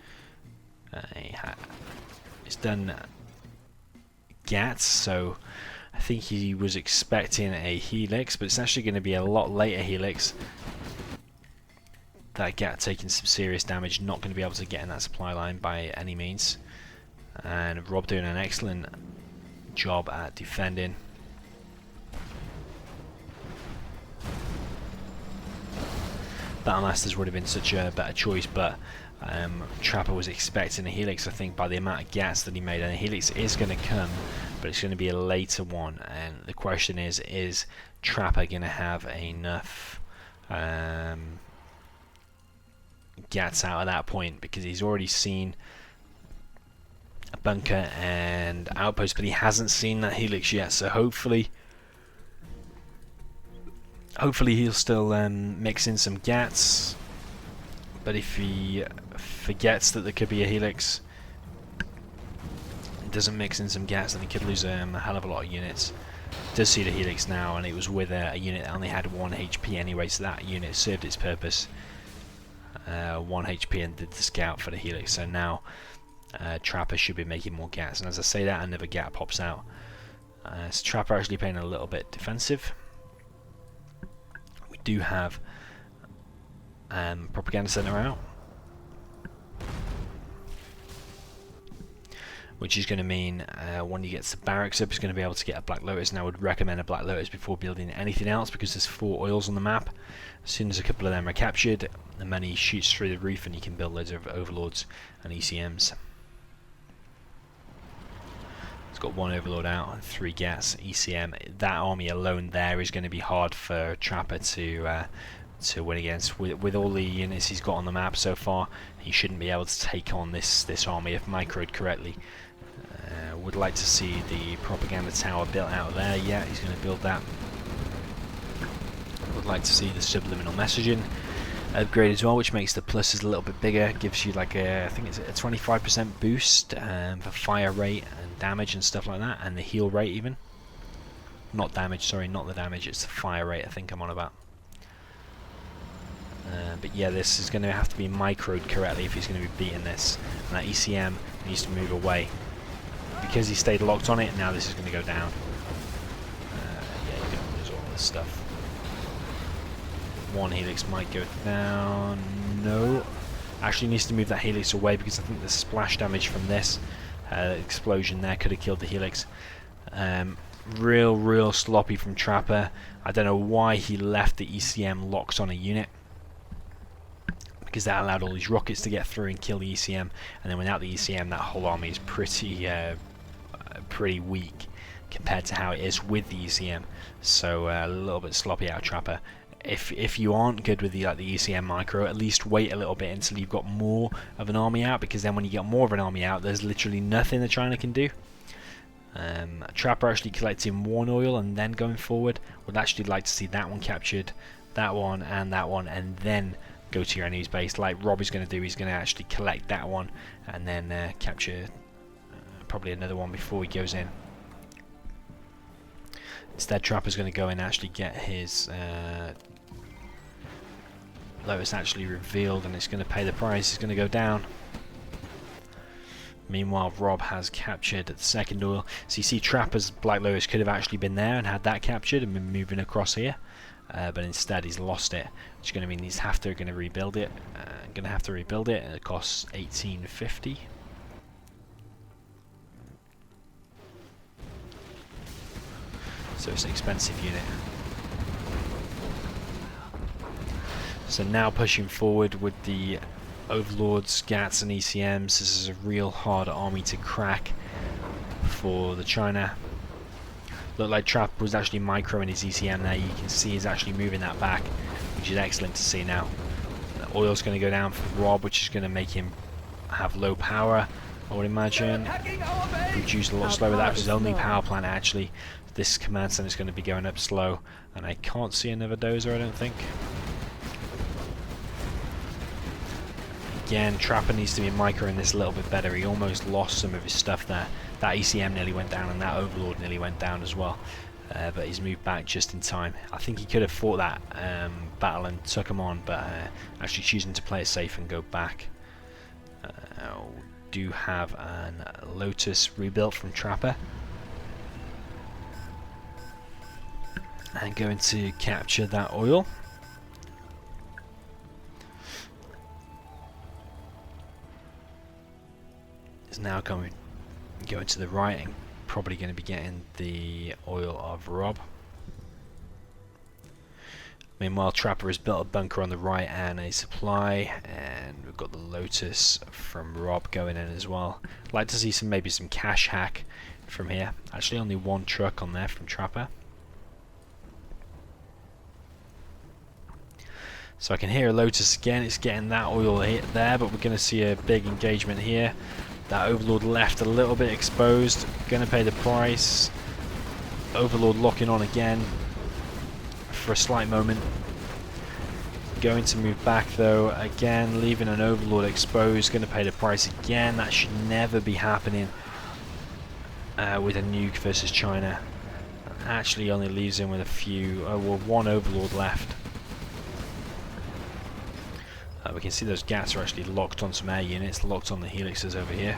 He's done Gats, so I think he was expecting a Helix, but it's actually going to be a lot later Helix. That Gat taking some serious damage, not going to be able to get in that supply line by any means. And Rob doing an excellent job at defending. Battlemasters would have been such a better choice, but Trapper was expecting a Helix, I think, by the amount of gas that he made, and a Helix is going to come, but it's going to be a later one. And the question is Trapper going to have enough gats out at that point? Because he's already seen a bunker and outpost, but he hasn't seen that Helix yet. So hopefully he'll still mix in some gats. But if he forgets that there could be a Helix, doesn't mix in some gas, then he could lose a hell of a lot of units. Does see the Helix now, and it was with a unit that only had 1 HP anyway, so that unit served its purpose. 1 HP and did the scout for the Helix, so now Trapper should be making more gats. And as I say that, another gat pops out. So Trapper actually playing a little bit defensive. We do have propaganda center out, which is going to mean when he gets the barracks up, he's going to be able to get a Black Lotus. And I would recommend a Black Lotus before building anything else, because there's 4 oils on the map. As soon as a couple of them are captured, the money shoots through the roof, and you can build loads of Overlords and ECMs. It's got 1 Overlord out and 3 gas ECM. That army alone there is going to be hard for Trapper to win against. With all the units he's got on the map so far, he shouldn't be able to take on this army if microed correctly. Would like to see the propaganda tower built out there. Yeah, he's going to build that. Would like to see the subliminal messaging upgrade as well, which makes the pluses a little bit bigger. Gives you like I think it's a 25% boost for fire rate and damage and stuff like that, and the heal rate even. Not damage, sorry, not the damage, it's the fire rate I think I'm on about. But yeah, this is going to have to be microed correctly if he's going to be beating this. And that ECM needs to move away. Because he stayed locked on it, now this is going to go down. Yeah, you're going to lose all this stuff. 1 Helix might go down. No. Actually needs to move that Helix away, because I think the splash damage from this explosion there could have killed the Helix. Real sloppy from Trapper. I don't know why he left the ECM locked on a unit, because that allowed all these rockets to get through and kill the ECM, and then without the ECM that whole army is pretty weak compared to how it is with the ECM. So a little bit sloppy out of Trapper. If you aren't good with the ECM micro, at least wait a little bit until you've got more of an army out, because then when you get more of an army out, there's literally nothing that China can do. Trapper actually collecting one oil and then going forward. Would actually like to see that one captured, that one, and then go to your enemy's base, like Rob is going to do. He's going to actually collect that one and then capture probably another one before he goes in. Instead, Trapper's going to go in and actually get his Lotus actually revealed, and it's going to pay the price. It's going to go down. Meanwhile, Rob has captured the second oil. So you see, Trapper's Black Lotus could have actually been there and had that captured and been moving across here, but instead he's lost it, which is going to mean he's going to rebuild it. Going to have to rebuild it, and it costs 1850. So it's an expensive unit. So now pushing forward with the Overlords, Gats and ECMs. This is a real hard army to crack for the China. Looked like Trapper was actually microing his ECM there. You can see he's actually moving that back, which is excellent to see now. The oil's going to go down for Rob, which is going to make him have low power, I would imagine. Produce a lot slower. That was his only power plant actually. This command center is going to be going up slow, and I can't see another dozer, I don't think. Again, Trapper needs to be microing this a little bit better. He almost lost some of his stuff there. That ECM nearly went down, and that Overlord nearly went down as well. But he's moved back just in time. I think he could have fought that battle and took him on, but actually choosing to play it safe and go back. Do have a Lotus rebuilt from Trapper. And going to capture that oil. Is now going to the right and probably going to be getting the oil of Rob. Meanwhile, Trapper has built a bunker on the right and a supply, and we've got the Lotus from Rob going in as well. I'd like to see maybe some cash hack from here. Actually, only one truck on there from Trapper. So I can hear a Lotus again. It's getting that oil hit there, but we're going to see a big engagement here. That Overlord left a little bit exposed. Going to pay the price. Overlord locking on again for a slight moment. Going to move back though. Again, leaving an Overlord exposed. Going to pay the price again. That should never be happening with a nuke versus China. Actually only leaves him with a few, one Overlord left. We can see those Gats are actually locked on some air units, locked on the helixes over here.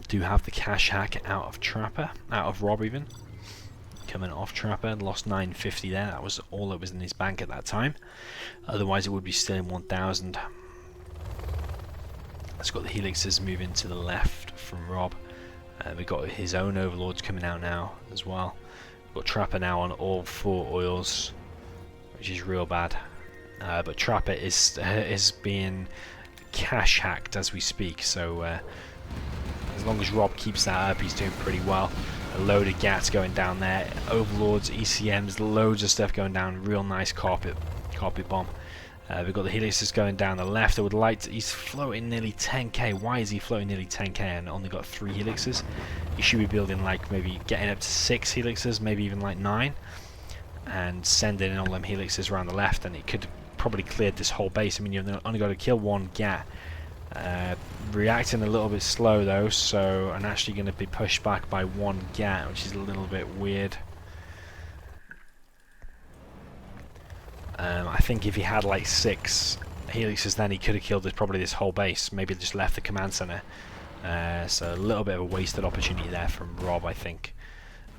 Do have the cash hack out of Trapper, out of Rob even. Coming off Trapper, lost 950 there. That was all that was in his bank at that time. Otherwise, it would be still in 1,000. It's got the helixes moving to the left from Rob. We've got his own Overlords coming out now as well. We've got Trapper now on all 4 oils, which is real bad. But Trapper is being cash hacked as we speak, so as long as Rob keeps that up, he's doing pretty well. A load of Gats going down there, Overlords, ECMs, loads of stuff going down. Real nice carpet bomb. We've got the helixes going down the left. I would like to, he's floating nearly 10k. Why is he floating nearly 10k and only got 3 helixes? He should be building like maybe getting up to 6 helixes, maybe even like 9, and sending in all them helixes around the left, and it could probably cleared this whole base. I mean, you've only got to kill 1 Gat. Reacting a little bit slow though, so I'm actually going to be pushed back by 1 Gat, which is a little bit weird. I think if he had like 6 helixes, then he could have killed probably this whole base. Maybe just left the command center. So a little bit of a wasted opportunity there from Rob, I think.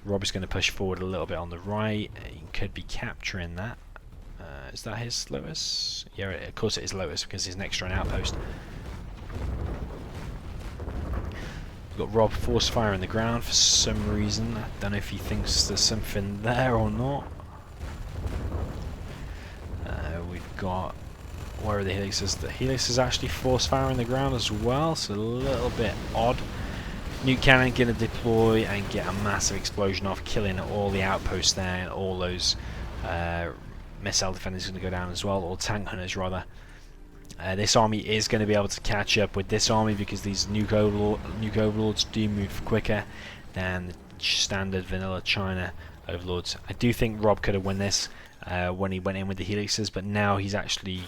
Rob is going to push forward a little bit on the right. He could be capturing that. Is that his Lotus? Yeah, of course it is Lotus because he's next to an outpost. We've got Rob force fire in the ground for some reason. I don't know if he thinks there's something there or not. We've got Where are the helices? The helix is actually force firing the ground as well, so a little bit odd. Nuke cannon gonna deploy and get a massive explosion off, killing all the outposts there, and all those missile defenders gonna go down as well, or tank hunters rather. This army is going to be able to catch up with this army because these nuke overlords do move quicker than the standard vanilla China overlords. I do think Rob could have won this when he went in with the helixes, but now he's actually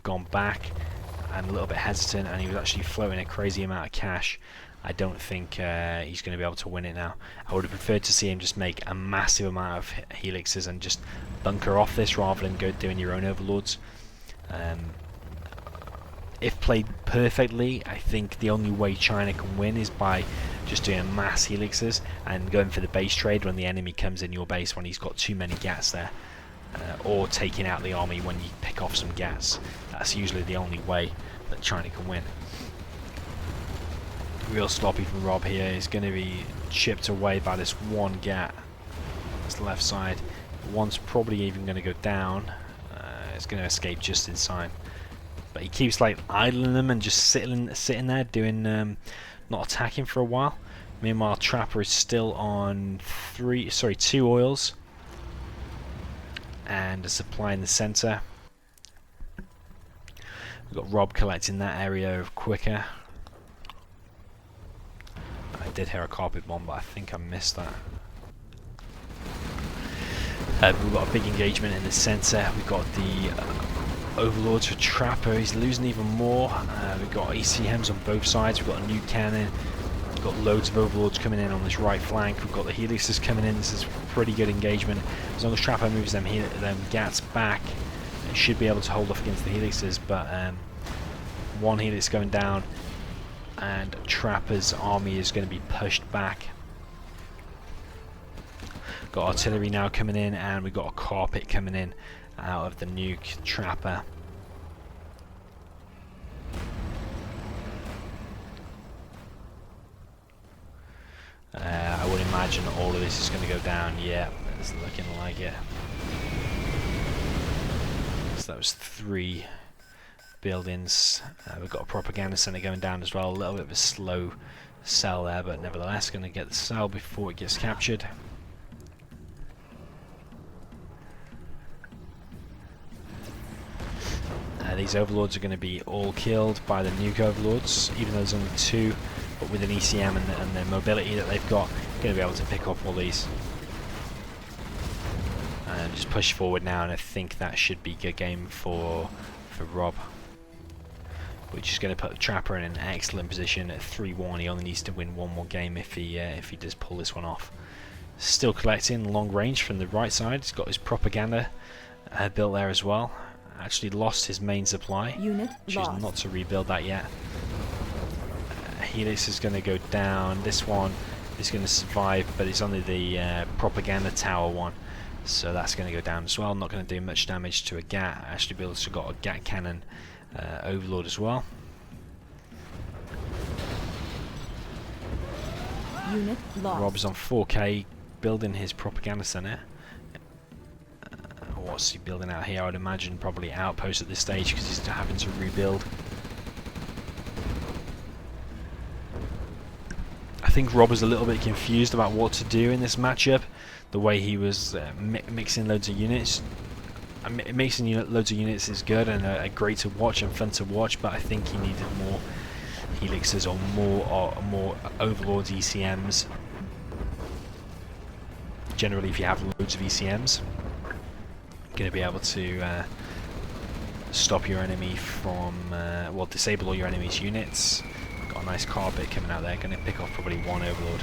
gone back and a little bit hesitant, and he was actually floating a crazy amount of cash. I don't think he's going to be able to win it now. I would have preferred to see him just make a massive amount of helixes and just bunker off this rather than go doing your own overlords. If played perfectly, I think the only way China can win is by just doing mass helixes and going for the base trade when the enemy comes in your base when he's got too many gats there, or taking out the army when you pick off some gats. That's usually the only way that China can win. Real sloppy from Rob here. Is going to be chipped away by this one gat. That's the left side. One's probably even going to go down. It's going to escape just in time. But he keeps like idling them and just sitting there doing not attacking for a while. Meanwhile, Trapper is still on 2 oils and a supply in the center. We've got Rob collecting that area quicker. I did hear a carpet bomb, but I think I missed that. We've got a big engagement in the center. We've got the overlords for Trapper. He's losing even more. We've got ECMs on both sides. We've got a nuke cannon. We've got loads of overlords coming in on this right flank. We've got the helixes coming in. This is pretty good engagement. As long as Trapper moves them gats back, it should be able to hold off against the helixes. But one helix going down, and Trapper's army is going to be pushed back. Got artillery now coming in, and we've got a carpet coming in out of the nuke Trapper. I would imagine all of this is going to go down. Yeah, it's looking like it. So that was 3 buildings. We've got a propaganda center going down as well. A little bit of a slow cell there, but nevertheless going to get the cell before it gets captured. These overlords are going to be all killed by the nuke overlords, even though there's only 2, but with an ECM and the mobility that they've got, going to be able to pick off all these. And just push forward now, and I think that should be a good game for Rob. Which is going to put Trapper in an excellent position at 3-1. He only needs to win one more game if he does pull this one off. Still collecting long range from the right side. He's got his propaganda built there as well. Actually lost his main supply. Unit Choose lost. not to rebuild that yet. Helix is going to go down. This one is going to survive, but it's only the propaganda tower one, so that's going to go down as well. Not going to do much damage to a gat. Actually, we also got a gat cannon overlord as well. Unit lost. Rob's on 4K, building his propaganda center. What's he building out here? I would imagine probably outposts at this stage because he's having to rebuild. I think Rob was a little bit confused about what to do in this matchup. The way he was mixing loads of units. Mixing loads of units is good and great to watch and fun to watch, but I think he needed more helixes or more overlords, ECMs. Generally, if you have loads of ECMs, going to be able to stop your enemy from, well, disable all your enemy's units. Got a nice carpet coming out there, going to pick off probably one overlord.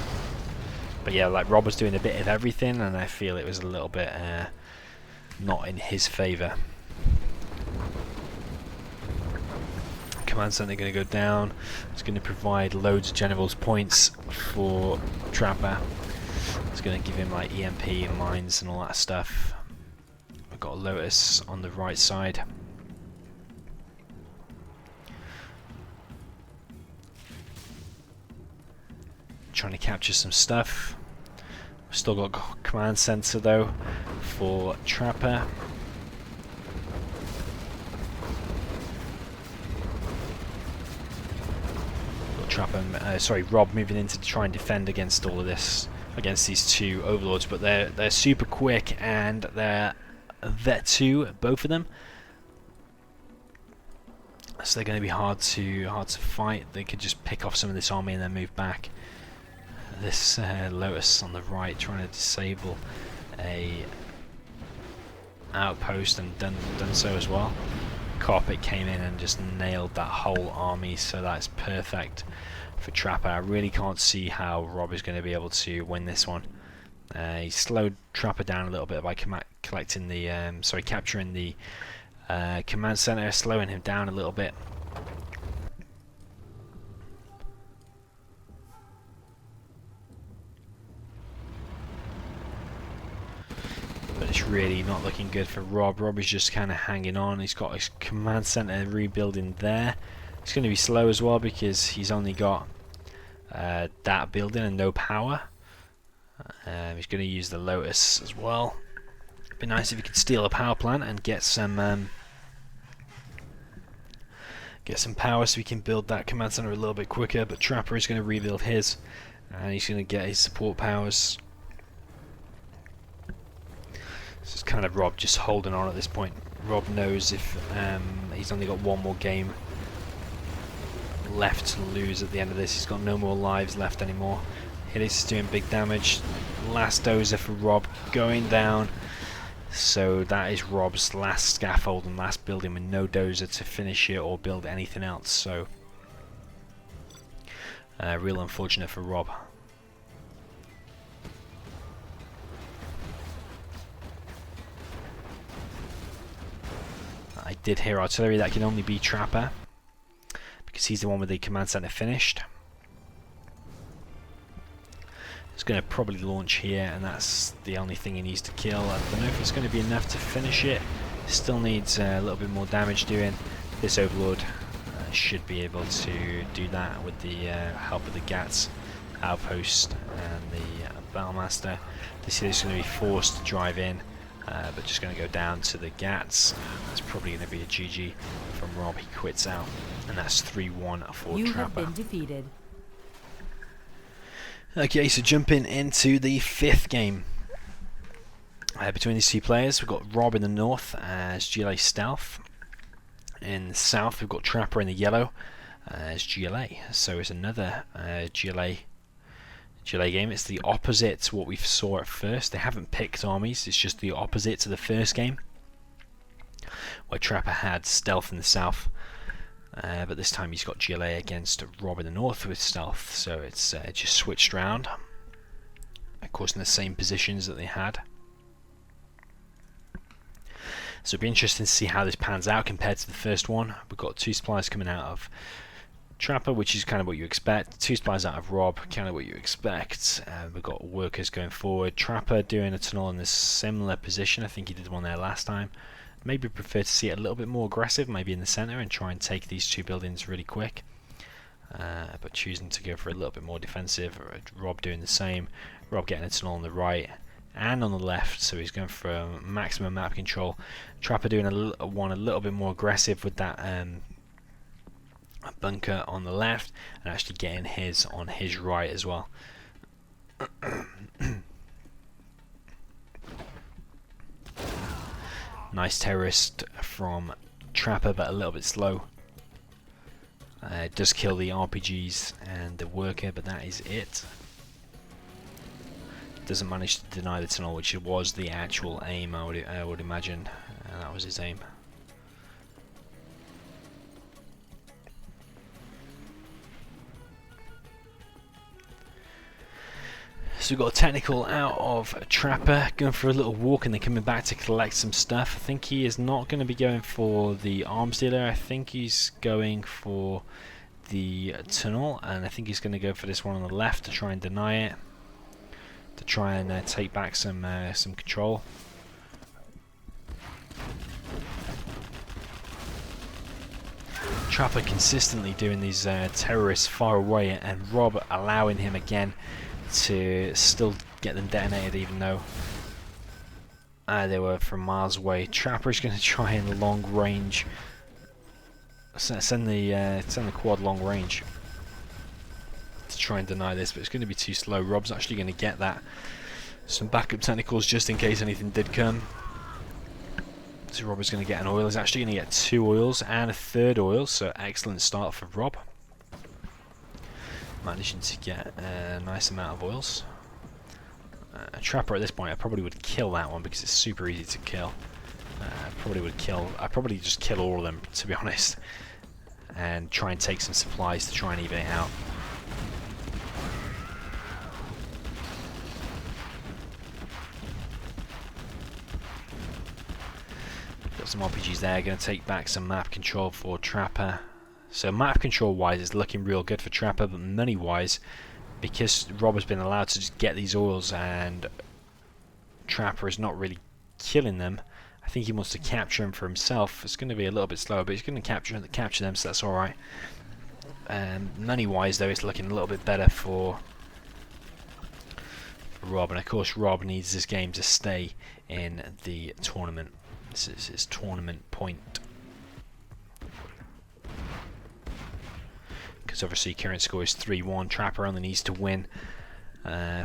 But yeah, like Rob was doing a bit of everything, and I feel it was a little bit not in his favour. Command center going to go down. It's going to provide loads of generals points for Trapper. It's going to give him like EMP and mines and all that stuff. We've got a Lotus on the right side. Trying to capture some stuff. We've still got command center though for Trapper. Rob moving in to try and defend against all of this, against these two overlords. But they're super quick, and they're Vet 2, both of them. So they're going to be hard to fight. They could just pick off some of this army and then move back. This Lotus on the right trying to disable a outpost, and done so as well. Carpet came in and just nailed that whole army, so that's perfect for Trapper. I really can't see how Rob is going to be able to win this one. He slowed Trapper down a little bit by capturing the command center, slowing him down a little bit. But it's really not looking good for Rob. Rob is just kind of hanging on. He's got his command center rebuilding there. It's going to be slow as well because he's only got that building and no power. He's going to use the Lotus as well. It'd be nice if he could steal a power plant and get some power so we can build that command center a little bit quicker. But Trapper is going to rebuild his, and he's going to get his support powers. This is kind of Rob just holding on at this point. Rob knows if he's only got one more game left to lose at the end of this. He's got no more lives left anymore. Hillis is doing big damage. Last dozer for Rob going down. So that is Rob's last scaffold and last building with no dozer to finish it or build anything else. So real unfortunate for Rob. I did hear artillery. That can only be Trapper because he's the one with the command center finished. It's going to probably launch here, and that's the only thing he needs to kill. I don't know if it's going to be enough to finish it. Still needs a little bit more damage doing. This Overlord should be able to do that with the help of the Gats outpost and the Battlemaster. This is going to be forced to drive in, but just going to go down to the Gats. That's probably going to be a GG from Rob. He quits out, and that's 3-1 for You Trapper. have been defeated. Okay, so jumping into the fifth game between these two players, we've got Rob in the north as GLA Stealth. In the south, we've got Trapper in the yellow as GLA. So it's another GLA game. It's the opposite to what we saw at first. They haven't picked armies. It's just the opposite to the first game, where Trapper had Stealth in the south. But this time he's got GLA against Rob in the north with Stealth, so it's just switched round. Of course, in the same positions that they had. So it'll be interesting to see how this pans out compared to the first one. We've got 2 supplies coming out of Trapper, which is kind of what you expect. 2 supplies out of Rob, kind of what you expect. We've got workers going forward. Trapper doing a tunnel in a similar position. I think he did one there last time. Maybe prefer to see it a little bit more aggressive, maybe in the center, and try and take these 2 buildings really quick. But choosing to go for a little bit more defensive. Rob doing the same. Rob getting a tunnel on the right and on the left, so he's going for maximum map control. Trapper doing one a little bit more aggressive with that bunker on the left, and actually getting his on his right as well. Nice terrorist from Trapper, but a little bit slow. It does kill the RPGs and the worker, but that is it. Doesn't manage to deny the tunnel, which was the actual aim, I would imagine. That was his aim. So we've got a technical out of Trapper, going for a little walk and then coming back to collect some stuff. I think he is not going to be going for the arms dealer. I think he's going for the tunnel, and I think he's going to go for this one on the left to try and deny it, to try and take back some control. Trapper consistently doing these terrorists far away, and Rob allowing him again to still get them detonated, even though they were from miles away. Trapper is going to try and long range, send the quad long range. to try and deny this, but it's going to be too slow. Rob's actually going to get that. Some backup technicals just in case anything did come. So Rob is going to get an oil. He's actually going to get 2 oils and a 3rd oil, so excellent start for Rob. Managing to get a nice amount of oils. A trapper at this point, I probably would kill that one because it's super easy to kill. I'd probably just kill all of them, to be honest, and try and take some supplies to try and even it out. Got some RPGs there, going to take back some map control for Trapper. So map control wise it's looking real good for Trapper, but money wise, because Rob has been allowed to just get these oils and Trapper is not really killing them, I think he wants to capture them for himself. It's going to be a little bit slower, but he's going to capture them, so that's alright. Money wise though, it's looking a little bit better for Rob, and of course Rob needs this game to stay in the tournament. This is his tournament point. Because obviously current score is 3-1. Trapper only needs to win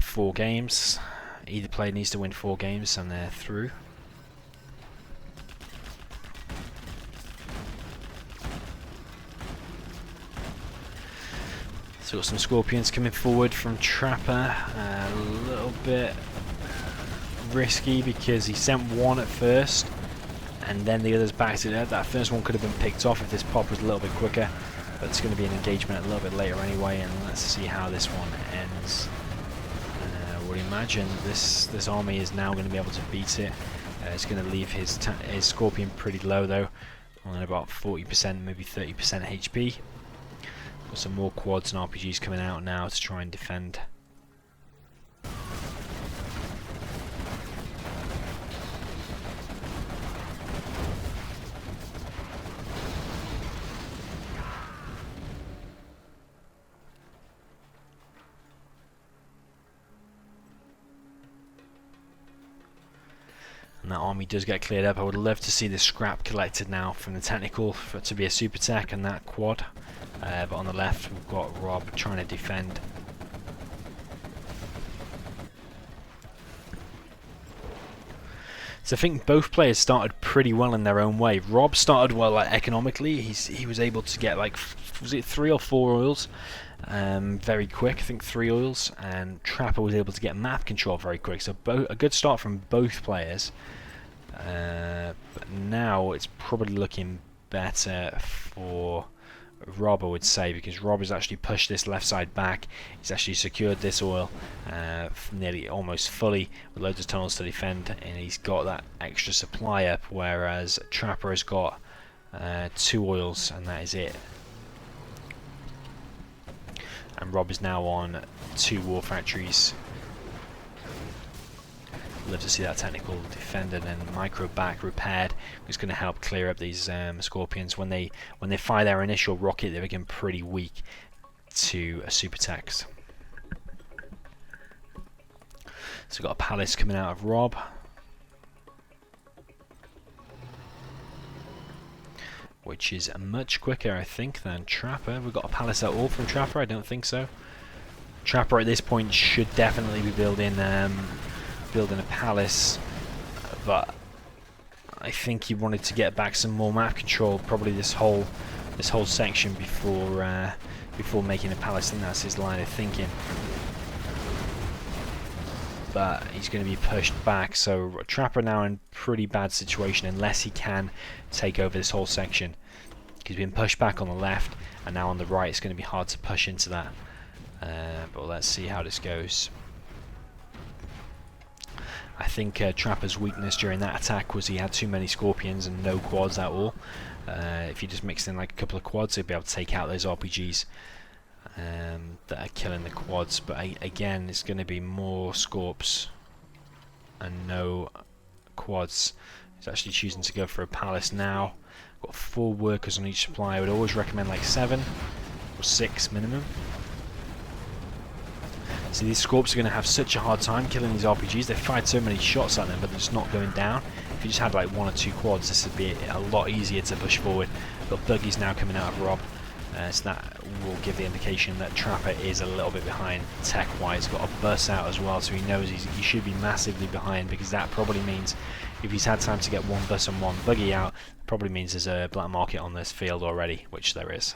4 games. Either player needs to win 4 games and they're through. So got some Scorpions coming forward from Trapper. A little bit risky because he sent one at first and then the others backed it up. That first one could have been picked off if this pop was a little bit quicker. But it's going to be an engagement a little bit later anyway, and let's see how this one ends. I would imagine this army is now going to be able to beat it. It's going to leave his Scorpion pretty low though, on about 40%, maybe 30% HP. Got some more quads and RPGs coming out now to try and defend. And that army does get cleared up. I would love to see the scrap collected now from the technical for it to be a super tech and that quad. But on the left we've got Rob trying to defend. So I think both players started pretty well in their own way. Rob started well, like economically. He was able to get like, was it 3 or 4 oils? Very quick, I think 3 oils, and Trapper was able to get map control very quick, so a good start from both players. But now it's probably looking better for Rob, I would say, because Rob has actually pushed this left side back. He's actually secured this oil nearly almost fully with loads of tunnels to defend, and he's got that extra supply up, whereas Trapper has got 2 oils and that is it. And Rob is now on 2 war factories. Love to see that technical defender and micro back repaired. It's going to help clear up these Scorpions. When they fire their initial rocket, they become pretty weak to a super tax. So we've got a palace coming out of Rob. Which is much quicker, I think, than Trapper. We've got a palace out all from Trapper? I don't think so. Trapper at this point should definitely be building a palace, but I think he wanted to get back some more map control, probably this whole section before making a palace. I think that's his line of thinking. But he's going to be pushed back, so Trapper now in pretty bad situation unless he can take over this whole section. He's been pushed back on the left, and now on the right it's going to be hard to push into that. But let's see how this goes. I think Trapper's weakness during that attack was he had too many Scorpions and no quads at all. If he just mixed in like a couple of quads, he'd be able to take out those RPGs that are killing the quads. But again, it's going to be more Scorps and no quads. He's actually choosing to go for a palace now. Got 4 workers on each supply. I would always recommend like 7 or 6 minimum. So these Scorps are going to have such a hard time killing these RPGs. They've fired so many shots at them, but they're just not going down. If you just had like 1 or 2 quads, this would be a lot easier to push forward. Got buggies now coming out of Rob. So that will give the indication that Trapper is a little bit behind tech-wise. Got a bus out as well, so he knows he should be massively behind, because that probably means if he's had time to get one bus and one buggy out, probably means there's a black market on this field already, which there is.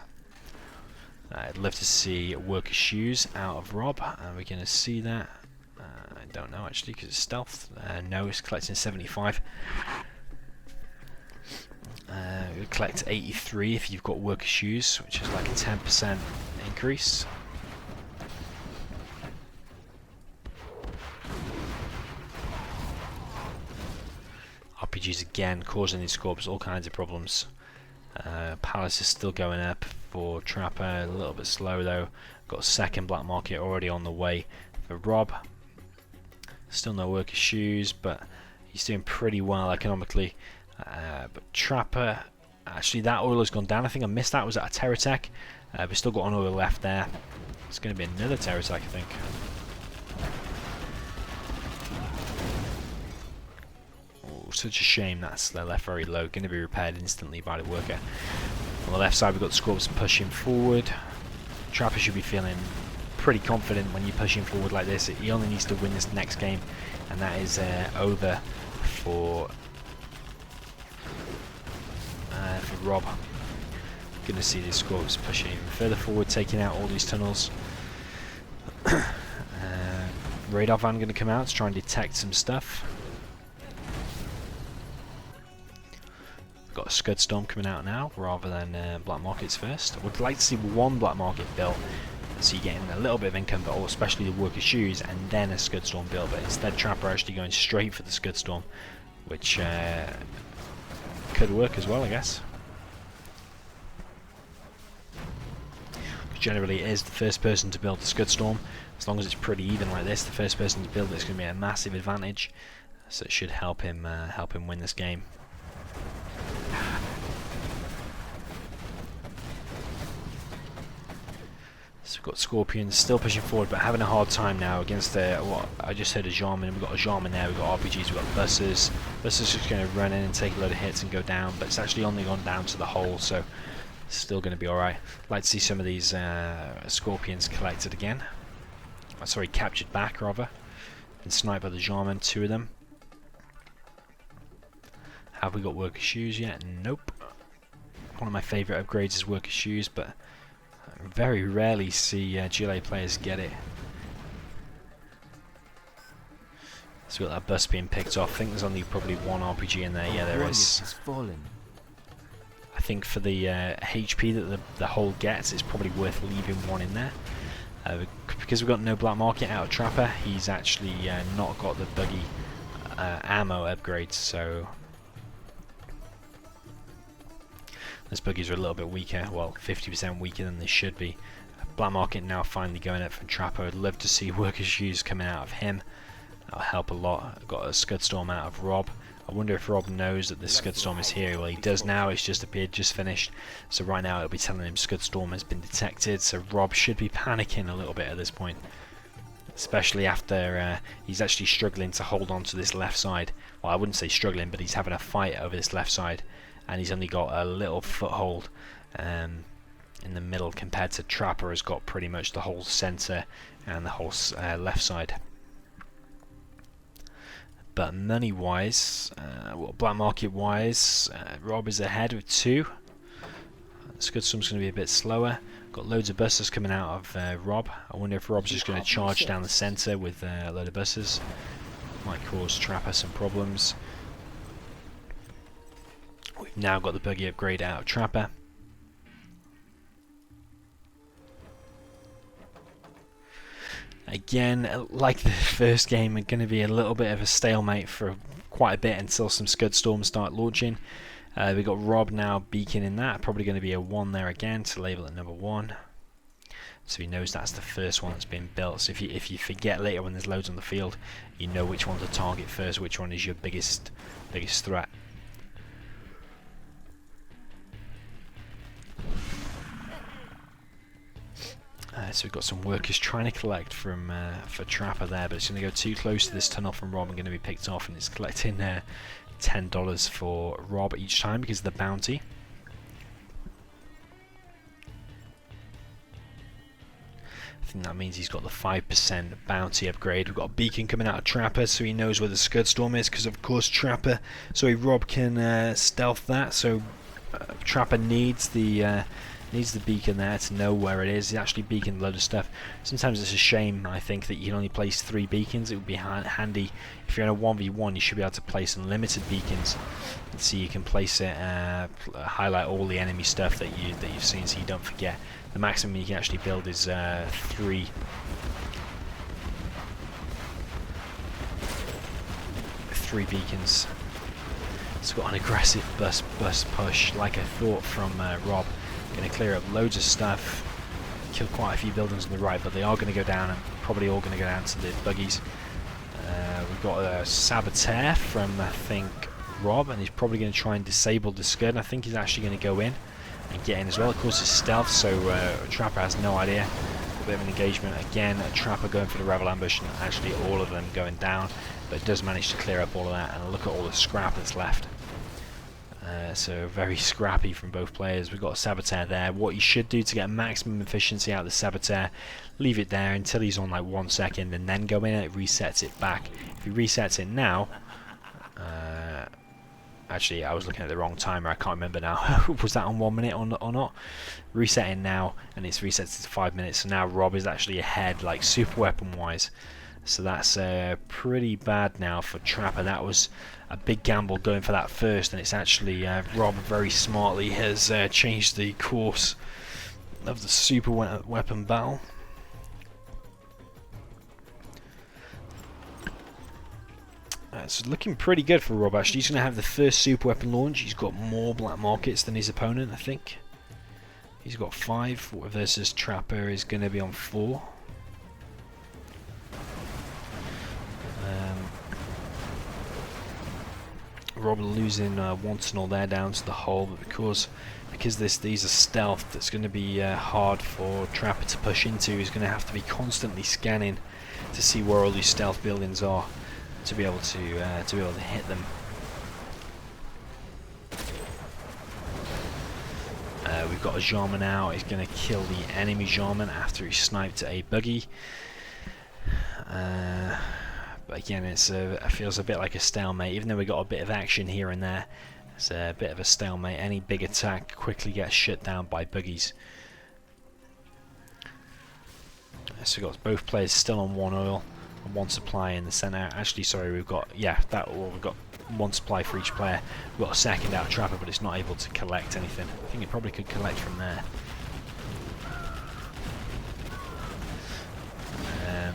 I'd love to see worker shoes out of Rob. Are we going to see that? I don't know actually, because it's stealth. No, it's collecting 75. You'll collect 83 if you've got worker shoes, which is like a 10% increase. RPGs again causing these scorps all kinds of problems. Palace is still going up for Trapper, a little bit slow though. Got a second black market already on the way for Rob. Still no worker shoes, but he's doing pretty well economically. But Trapper, actually that oil has gone down. I think I missed that. Was that a terror tech? We've still got an oil left there. It's going to be another terror tech, I think. Oh, such a shame they're left very low. Going to be repaired instantly by the worker. On the left side we've got the Scorps pushing forward. Trapper should be feeling pretty confident when you're pushing forward like this. He only needs to win this next game, and that is over for Rob. Gonna see these Scorps pushing even further forward, taking out all these tunnels. Radar van gonna come out to try and detect some stuff. Got a Scud Storm coming out now rather than black markets first. I would like to see one black market built, so you're getting a little bit of income, but especially the worker shoes, and then a Scud Storm built. But instead Trapper actually going straight for the Scud Storm, which could work as well, I guess. Generally it is the first person to build the Scud Storm. As long as it's pretty even like this, the first person to build it's going to be a massive advantage, so it should help him win this game. So we've got Scorpions still pushing forward, but having a hard time now against what I just heard a Jarman. We've got a Jarman there, we've got RPGs, we've got buses. Buses just going to run in and take a load of hits and go down, but it's actually only gone down to the hole, so it's still going to be alright. Like to see some of these Scorpions collected again. Sorry, captured back rather. And sniped by the Jarman, 2 of them. Have we got worker shoes yet? Nope. One of my favourite upgrades is worker shoes, but I very rarely see GLA players get it. So we've got that bus being picked off. I think there's only probably one RPG in there. Yeah, there is. I think for the HP that the hull gets, it's probably worth leaving one in there. Because we've got no black market out of Trapper, he's actually not got the buggy ammo upgrades, so those buggies are a little bit weaker, well 50% weaker than they should be. Black market now finally going up from Trapper. I'd love to see worker shoes coming out of him. That'll help a lot. I've got a Scud Storm out of Rob. I wonder if Rob knows that this Scud Storm is here. Well, he does now. It's just appeared, just finished. So right now it'll be telling him Scud Storm has been detected. So Rob should be panicking a little bit at this point, especially after he's actually struggling to hold on to this left side. Well, I wouldn't say struggling, but he's having a fight over this left side, and he's only got a little foothold in the middle compared to Trapper has got pretty much the whole centre and the whole left side. But money wise, well, black market wise, Rob is ahead with 2. Scud Storm's going to be a bit slower. Got loads of buses coming out of Rob. I wonder if Rob's just going to charge down the centre with a load of buses. Might cause Trapper some problems. We've now got the buggy upgrade out of Trapper. Again, like the first game, it's going to be a little bit of a stalemate for quite a bit until some Scud Storms start launching. We've got Rob now beacon in that, probably going to be a 1 there again to label it number 1. So he knows that's the first one that's been built. So if you forget later when there's loads on the field, you know which one to target first, which one is your biggest threat. So we've got some workers trying to collect from for Trapper there, but it's going to go too close to this tunnel from Rob and going to be picked off, and it's collecting $10 for Rob each time because of the bounty. think that means he's got the 5% bounty upgrade. We've got a beacon coming out of Trapper, so he knows where the Scud Storm is, because of course Rob can stealth that, so Trapper needs the beacon there to know where it is. He's actually beaconed a load of stuff. Sometimes it's a shame, I think, that you can only place 3 beacons. It would be handy if you're in a 1v1. You should be able to place unlimited beacons, so you can place it, highlight all the enemy stuff that you've seen, so you don't forget. The maximum you can actually build is 3. Three beacons. It's got an aggressive bus push, like I thought, from Rob. Going to clear up loads of stuff, kill quite a few buildings on the right, but they are going to go down, and probably all going to go down to the buggies. We've got a saboteur from, I think, Rob, and he's probably going to try and disable the Scud. I think he's actually going to go in and get in as well. Of course, it's stealth, so Trapper has no idea. A bit of an engagement again. A Trapper going for the Rebel ambush, and actually all of them going down, but it does manage to clear up all of that. And look at all the scrap that's left. So very scrappy from both players. We've got a Saboteur there. What you should do to get maximum efficiency out of the Saboteur, leave it there until he's on like 1 second, and then go in and it resets it back. If he resets it now, actually I was looking at the wrong timer, I can't remember now. Was that on 1 minute or not? Resetting now, and it's reset to 5 minutes, so now Rob is actually ahead, like super weapon wise. So that's pretty bad now for Trapper. That was a big gamble going for that first, and it's actually Rob very smartly has changed the course of the super weapon battle. It's looking pretty good for Rob actually. He's going to have the first super weapon launch. He's got more black markets than his opponent, I think. He's got 5 versus Trapper is going to be on 4. Rob losing one tunnel there down to the hole, but because these are stealth, that's going to be hard for Trapper to push into. He's going to have to be constantly scanning to see where all these stealth buildings are to be able to hit them. We've got a Jarman out. He's going to kill the enemy Jarman after he sniped a buggy. But again, it feels a bit like a stalemate, even though we got a bit of action here and there. It's a bit of a stalemate. Any big attack quickly gets shut down by buggies. So we've got both players still on 1 oil and 1 supply in the center. Actually, sorry, we've got we've got 1 supply for each player. We've got a second out Trapper, but it's not able to collect anything. I think it probably could collect from there.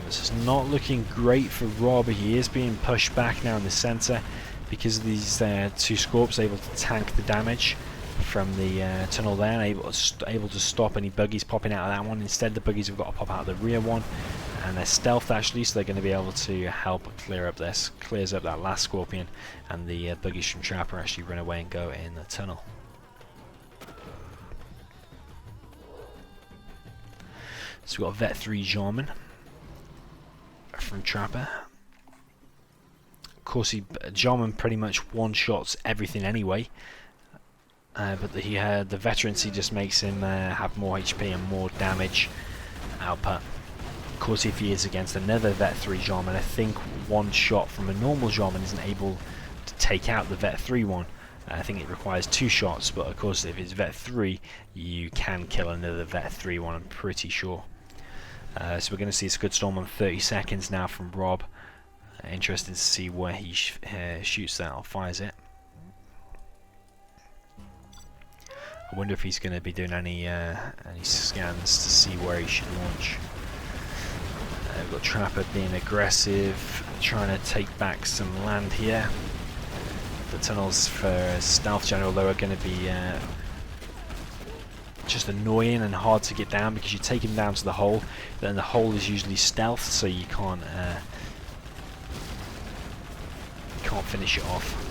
This is not looking great for Rob. He is being pushed back now in the center because of these 2 Scorps able to tank the damage from the tunnel there, and able to stop any buggies popping out of that one. Instead, the buggies have got to pop out of the rear one, and they're stealth actually, so they're going to be able to help clear up this. Clears up that last Scorpion, and the buggies from Trapper actually run away and go in the tunnel. So we've got Vet 3 Jarman from Trapper. Of course, Jarman pretty much one-shots everything anyway, but the veterancy just makes him have more HP and more damage output. Of course, if he is against another Vet 3 Jarman, I think 1 shot from a normal Jarman isn't able to take out the Vet 3 one. I think it requires 2 shots, but of course if it's Vet 3 you can kill another Vet 3 one, I'm pretty sure. So we're going to see a Scud Storm on 30 seconds now from Rob. Interested to see where he shoots that or fires it. I wonder if he's going to be doing any scans to see where he should launch. We've got Trapper being aggressive, trying to take back some land here. The tunnels for Stealth General though are going to be just annoying and hard to get down because you take him down to the hole, then the hole is usually stealth, so you can't finish it off.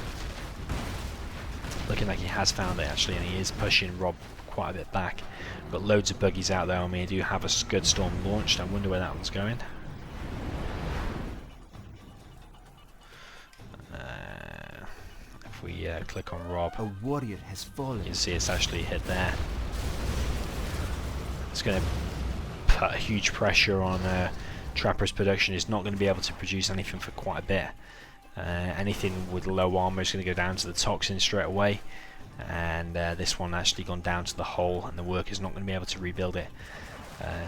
Looking like he has found it actually, and he is pushing Rob quite a bit back. We've got loads of buggies out there on me. I do have a Scud Storm launched. I wonder where that one's going. If we click on Rob, a warrior has fallen. You can see it's actually hit there. It's going to put a huge pressure on Trapper's production. Is not going to be able to produce anything for quite a bit. Anything with low armor is going to go down to the toxin straight away, and this one actually gone down to the hull, and the worker's not going to be able to rebuild it.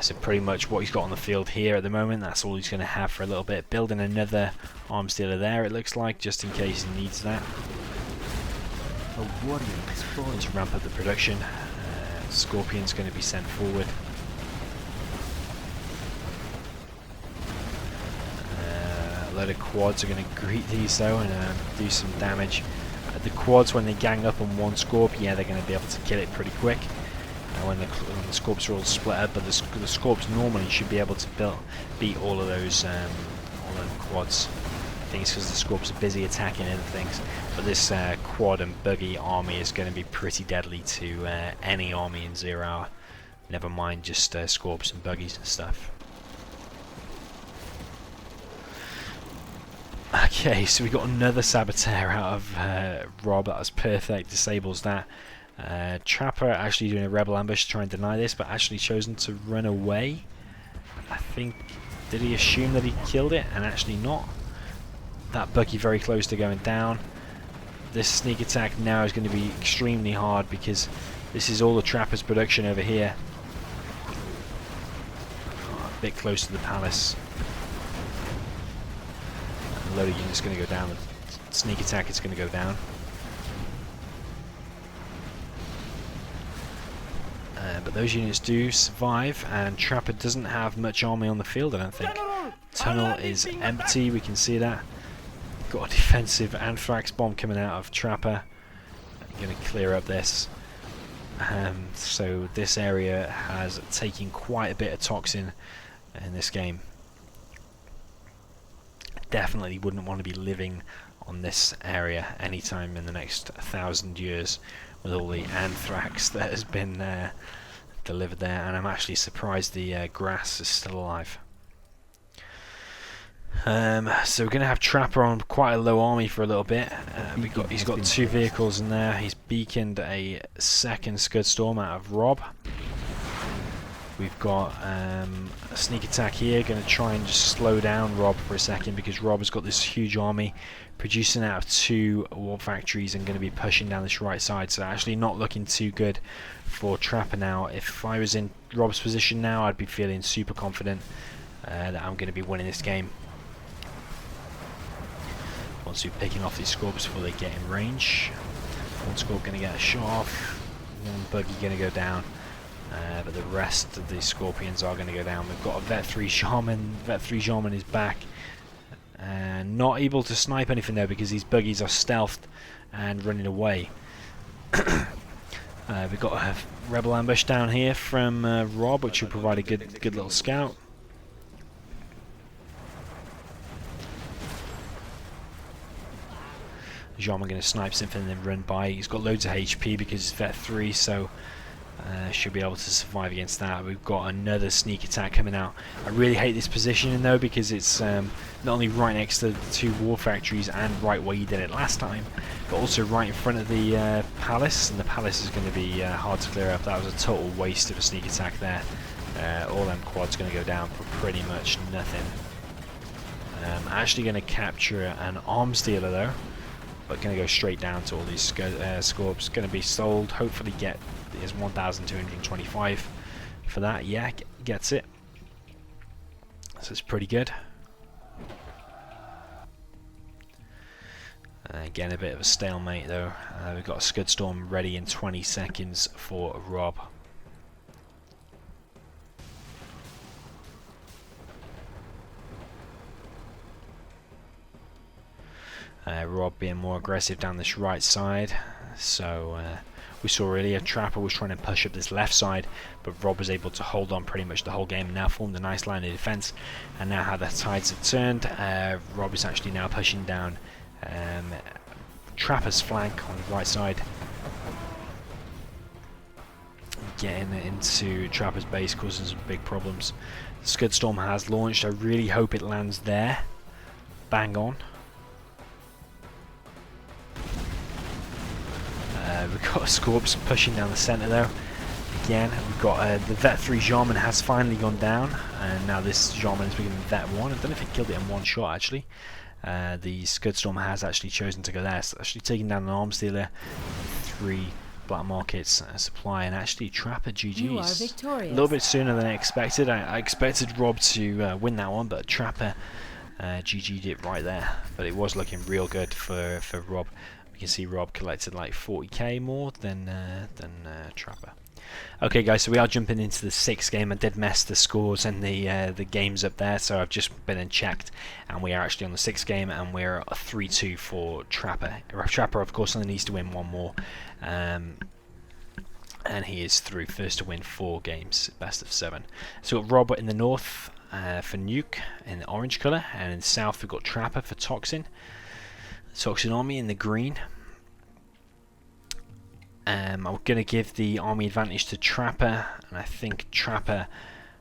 So pretty much what he's got on the field here at the moment, that's all he's going to have for a little bit. Building another arms dealer there, it looks like, just in case he needs that. A warrior is falling. To ramp up the production. Scorpion's going to be sent forward. A load of quads are going to greet these though and do some damage. The quads, when they gang up on one Scorp, yeah, they're going to be able to kill it pretty quick. When the Scorps are all split up, but the Scorps normally should be able to beat all of those quads. I think it's because the Scorps are busy attacking other things, but this quad and buggy army is going to be pretty deadly to any army in 0 Hour. Never mind just Scorps and buggies and stuff. Okay, so we got another Saboteur out of Rob. That was perfect, disables that. Trapper actually doing a rebel ambush to try and deny this, but actually chosen to run away. I think, did he assume that he killed it and actually not? That buggy very close to going down. This sneak attack now is going to be extremely hard because this is all the Trapper's production over here. Oh, a bit close to the palace. A load of units going to go down. The sneak attack is going to go down. But those units do survive, and Trapper doesn't have much army on the field, I don't think. Tunnel is empty, we can see that. Got a defensive anthrax bomb coming out of Trapper. I'm going to clear up this. So this area has taken quite a bit of toxin in this game. Definitely wouldn't want to be living on this area anytime in the next 1,000 years with all the anthrax that has been delivered there, and I'm actually surprised the grass is still alive. So we're going to have Trapper on quite a low army for a little bit. He's got 2 vehicles in there. He's beaconed a second Scud Storm out of Rob. We've got a sneak attack here, going to try and just slow down Rob for a second because Rob has got this huge army producing out of 2 war factories and going to be pushing down this right side. So actually not looking too good for Trapper now. If I was in Rob's position now, I'd be feeling super confident that I'm going to be winning this game. Once we're picking off these Scorps before they get in range. One Scorp going to get a shot off, one buggy going to go down. But the rest of the Scorpions are going to go down. We've got a Vet 3 Shaman. Vet 3 Shaman is back. Not able to snipe anything though because these buggies are stealthed and running away. We've got a rebel ambush down here from Rob, which will provide a good little scout. Shaman going to snipe something and then run by. He's got loads of HP because he's Vet 3, so should be able to survive against that. We've got another sneak attack coming out. I really hate this positioning though because it's not only right next to the 2 war factories and right where you did it last time, but also right in front of the palace, and the palace is going to be hard to clear up. That was a total waste of a sneak attack there. All them quads going to go down for pretty much nothing. Actually going to capture an arms dealer though, but going to go straight down to all these Scorps. Going to be sold, hopefully get his 1,225 for that. Yeah, gets it. So it's pretty good. Again, a bit of a stalemate though. We've got a Scud Storm ready in 20 seconds for Rob. Rob being more aggressive down this right side. So we saw earlier Trapper was trying to push up this left side, but Rob was able to hold on pretty much the whole game and now formed a nice line of defense. And now how the tides have turned, Rob is actually now pushing down Trapper's flank on the right side, getting into Trapper's base, causing some big problems. The Scud Storm has launched. I really hope it lands there. Bang on. We've got Scorps pushing down the centre though. again. We've got the Vet 3 Jarman has finally gone down, and now this Jarman is becoming Vet 1. I don't know if he killed it in one shot actually. The Scudstorm has actually chosen to go there. It's actually taking down an arms dealer, 3 black markets supply, and actually Trapper GG's a little bit sooner than I expected. I expected Rob to win that one, but Trapper GG'd it right there. But it was looking real good for Rob. You can see Rob collected like 40k more than Trapper. Okay guys, so we are jumping into the 6th game. I did mess the scores and the games up there, so I've just been and checked, and we are actually on the 6th game, and we're 3-2 for Trapper. Trapper of course only needs to win 1 more, and he is through, first to win 4 games, best of 7. So we've got Rob in the north for Nuke in the orange colour, and in the south we've got Trapper for Toxin. Toxin Army in the green. I'm going to give the army advantage to Trapper, and I think Trapper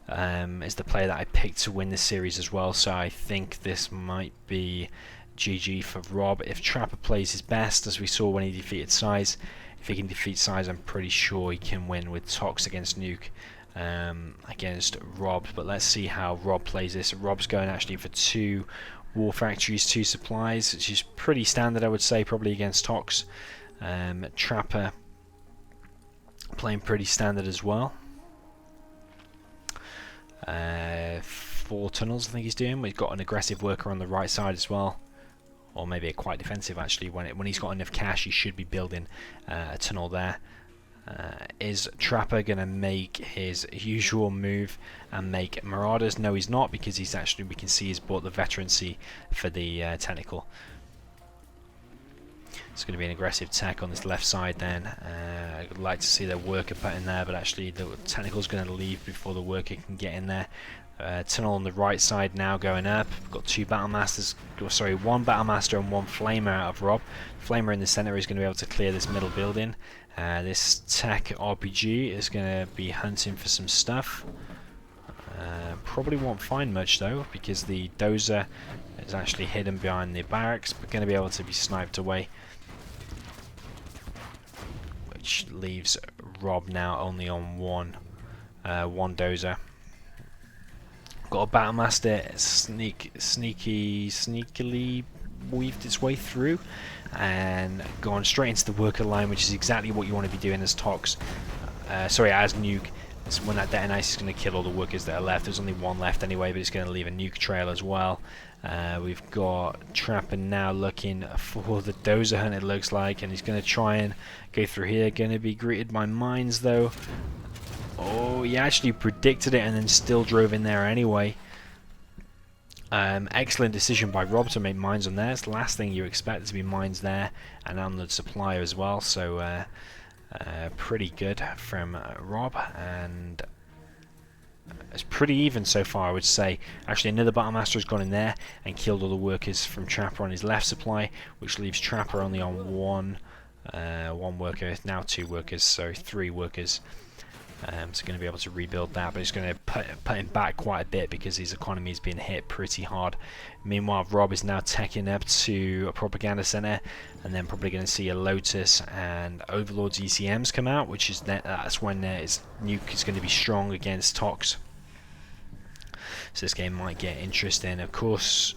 is the player that I picked to win this series as well, so I think this might be GG for Rob. If Trapper plays his best, as we saw when he defeated Size, if he can defeat Size, I'm pretty sure he can win with Tox against Nuke against Rob. But let's see how Rob plays this. Rob's going actually for 2 War Factories, 2 supplies, which is pretty standard, I would say, probably against Tox. Trapper playing pretty standard as well. 4 tunnels I think he's doing. We've got an aggressive worker on the right side as well, or maybe a quite defensive actually. When he's got enough cash, he should be building a tunnel there. Is Trapper going to make his usual move and make Marauders? No, he's not, because he's actually, we can see he's bought the veterancy for the technical. It's going to be an aggressive tech on this left side then. I'd like to see the worker put in there, but actually the technical is going to leave before the worker can get in there. Tunnel on the right side now going up. We've got 2 battle masters, sorry, 1 battle master and 1 flamer out of Rob. Flamer in the center is going to be able to clear this middle building. This tech RPG is going to be hunting for some stuff. Probably won't find much though, because the dozer is actually hidden behind the barracks, but going to be able to be sniped away, which leaves Rob now only on one dozer. Got a battlemaster sneakily weaved its way through and gone straight into the worker line, which is exactly what you want to be doing as Tox. Sorry, as Nuke. So when that detonates, it's going to kill all the workers that are left. There's only 1 left anyway, but it's going to leave a nuke trail as well. We've got Trapper now looking for the dozer hunt, it looks like, and he's going to try and go through here. Going to be greeted by mines though. Oh, he actually predicted it and then still drove in there anyway. Excellent decision by Rob to make mines on there. It's the last thing you expect to be mines there, and on the supplier as well. So pretty good from Rob, and it's pretty even so far, I would say. Actually, another battlemaster has gone in there and killed all the workers from Trapper on his left supply, which leaves Trapper only on one worker. Now 2 workers, so 3 workers. So going to be able to rebuild that, but it's going to put him back quite a bit because his economy is being hit pretty hard. Meanwhile, Rob is now teching up to a propaganda center, and then probably going to see a Lotus and Overlord's ECMs come out, which is that's when his nuke is going to be strong against Tox. So this game might get interesting. Of course,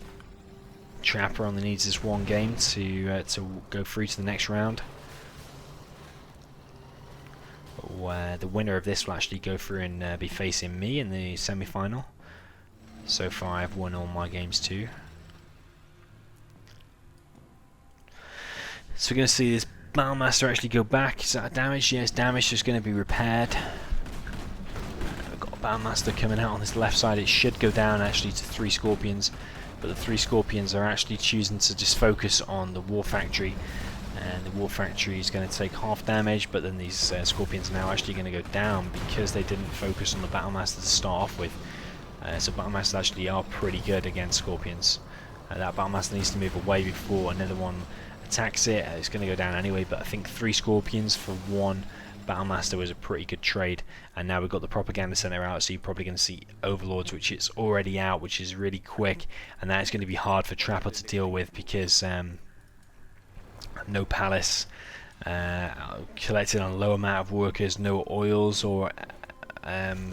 Trapper only needs this 1 game to go through to the next round. The winner of this will actually go through and be facing me in the semi-final. So far I've won all my games too. So we're going to see this Battlemaster actually go back. Is that damage? Yes, damage is going to be repaired. We've got a Battlemaster coming out on this left side. It should go down actually to 3 Scorpions, but the 3 Scorpions are actually choosing to just focus on the War Factory. And the War Factory is going to take half damage, but then these Scorpions are now actually going to go down because they didn't focus on the Battlemaster to start off with. So Battlemaster actually are pretty good against Scorpions. That Battlemaster needs to move away before another one attacks it. It's going to go down anyway, but I think 3 Scorpions for 1 Battlemaster was a pretty good trade. And now we've got the Propaganda Center out, so you're probably going to see Overlords, which is already out, which is really quick. And that is going to be hard for Trapper to deal with because no palace, Collected on a low amount of workers, no oils or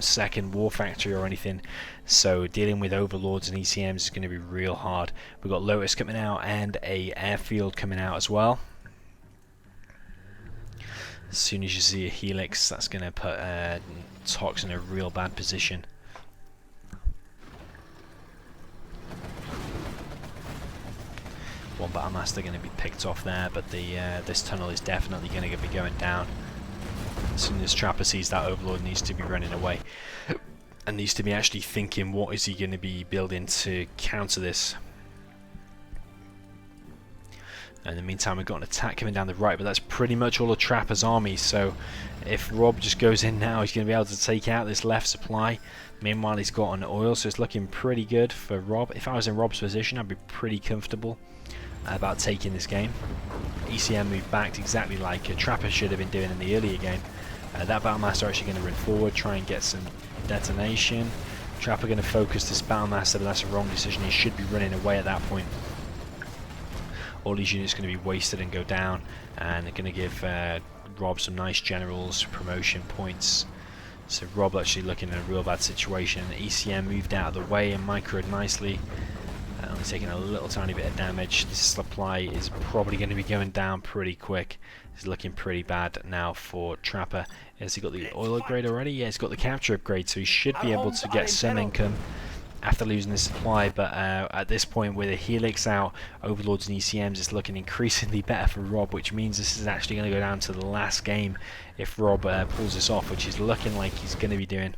second war factory or anything, so dealing with overlords and ECMs is going to be real hard. We've got Lotus coming out and a airfield coming out as well. As soon as you see a helix, that's going to put Tox in a real bad position. One Battlemaster going to be picked off there, but this tunnel is definitely going to be going down. As soon as Trapper sees that Overlord needs to be running away, and needs to be actually thinking what is he going to be building to counter this. In the meantime, we've got an attack coming down the right, but that's pretty much all of Trapper's army, so if Rob just goes in now, he's going to be able to take out this left supply. Meanwhile, he's got an oil, so it's looking pretty good for Rob. If I was in Rob's position, I'd be pretty comfortable about taking this game. ECM moved back exactly like a Trapper should have been doing in the earlier game. That Battlemaster actually going to run forward, try and get some detonation. Trapper going to focus this Battlemaster, but that's a wrong decision. He should be running away at that point. All these units are going to be wasted and go down, and they're going to give Rob some nice generals promotion points. So Rob actually looking in a real bad situation. ECM moved out of the way and microed nicely. Only taking a little tiny bit of damage. This supply is probably going to be going down pretty quick. It's looking pretty bad now for Trapper. Has he got the oil upgrade already? Yeah, he's got the capture upgrade, so he should be able to get some income after losing this supply, but at this point with a helix out, overlords and ECMs, it's looking increasingly better for Rob, which means this is actually going to go down to the last game if Rob pulls this off, which is looking like he's going to be doing.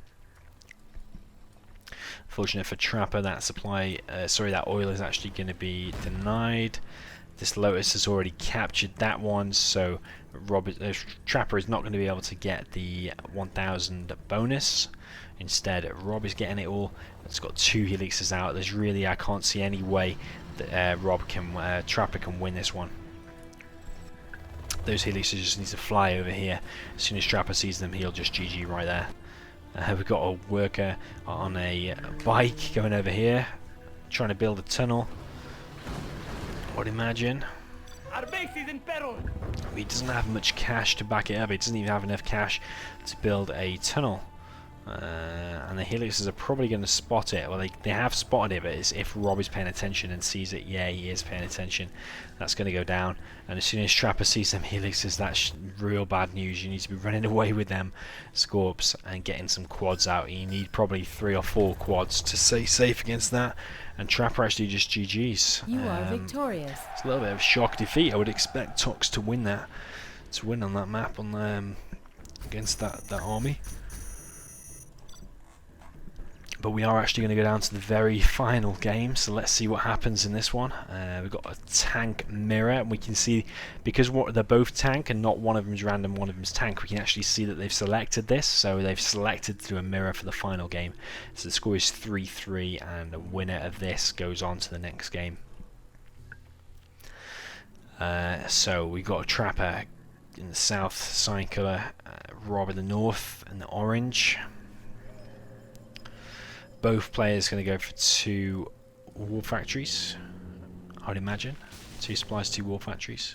Fortunate for Trapper, that supply, that oil is actually going to be denied. This Lotus has already captured that one, so Trapper is not going to be able to get the 1000 bonus. Instead, Rob is getting it all. It's got 2 helixes out. There's really, I can't see any way that Trapper can win this one. Those helixes just need to fly over here. As soon as Trapper sees them, he'll just GG right there. We've got a worker on a bike going over here, trying to build a tunnel. I would imagine. Our base is in peril. He doesn't have much cash to back it up. He doesn't even have enough cash to build a tunnel. And the helixes are probably going to spot it. Well, they have spotted it, but it's if Rob is paying attention and sees it, yeah, he is paying attention. That's going to go down. And as soon as Trapper sees them helixes, that's real bad news. You need to be running away with them Scorps and getting some quads out. You need probably 3 or 4 quads to stay safe against that. And Trapper actually just GG's. You are victorious. It's a little bit of a shock defeat. I would expect Tox to win that, on that map on against that army. But we are actually going to go down to the very final game, so let's see what happens in this one. We've got a tank mirror, and we can see, because they're both tank and not one of them is random, one of them is tank, we can actually see that they've selected this, so they've selected to do a mirror for the final game. So the score is 3-3, and the winner of this goes on to the next game. So we've got a Trapper in the south, sign colour, Rob in the north, and the orange. Both players going to go for 2 war factories, I would imagine. 2 supplies, 2 war factories.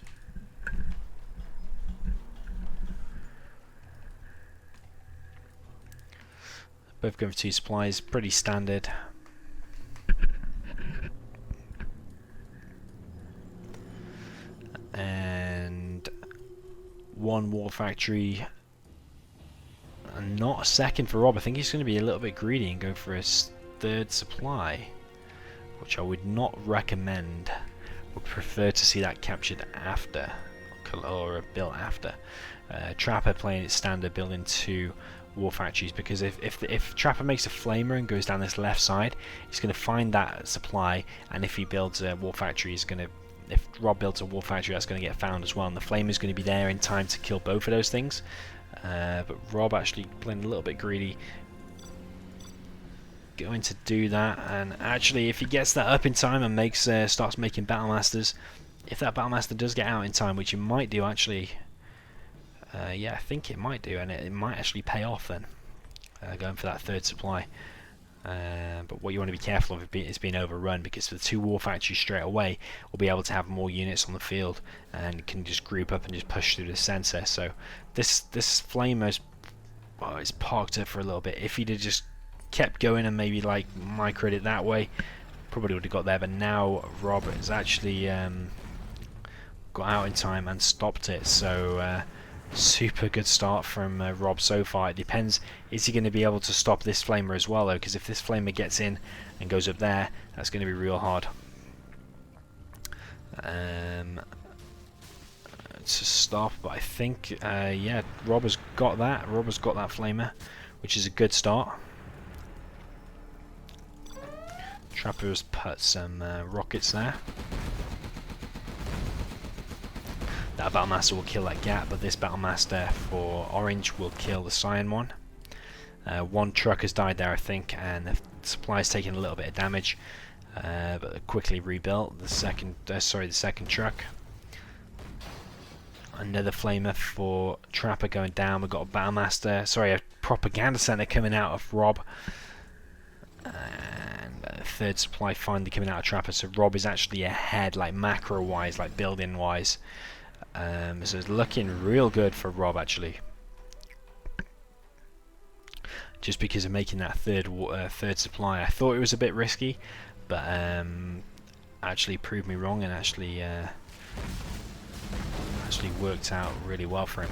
Both going for 2 supplies, pretty standard. And 1 war factory. And not a second for Rob. I think he's going to be a little bit greedy and go for his 3rd supply, which I would not recommend. Would prefer to see that captured after, or built after. Trapper playing it standard, building 2 war factories, because if Trapper makes a flamer and goes down this left side, he's going to find that supply, and if he builds a war factory, he's going to. If Rob builds a war factory, that's going to get found as well, and the flamer is going to be there in time to kill both of those things. But Rob actually playing a little bit greedy, going to do that, and actually if he gets that up in time and makes starts making Battlemasters, if that Battlemaster does get out in time, which it might do actually, yeah, I think it might do, and it might actually pay off then, going for that 3rd supply. But what you want to be careful of is being overrun, because the two war factories straight away will be able to have more units on the field and can just group up and just push through the center. So this flamer is parked up for a little bit. If he'd have just kept going and maybe like microed it that way, probably would have got there. But now Rob has actually got out in time and stopped it. So super good start from Rob so far. It depends, is he going to be able to stop this flamer as well though, because if this flamer gets in and goes up there, that's going to be real hard to stop. But I think yeah, Rob has got that flamer, which is a good start. Trapper has put some rockets there. That Battlemaster will kill that gap, but this Battlemaster for orange will kill the cyan one. One truck has died there, I think, and the supply's taken a little bit of damage, but quickly rebuilt. The second truck. Another flamer for Trapper going down. We've got a Battlemaster, a propaganda center coming out of Rob, and a third supply finally coming out of Trapper. So Rob is actually ahead, like macro-wise, like building-wise. So it's looking real good for Rob actually, just because of making that third supply. I thought it was a bit risky, but actually proved me wrong, and actually worked out really well for him.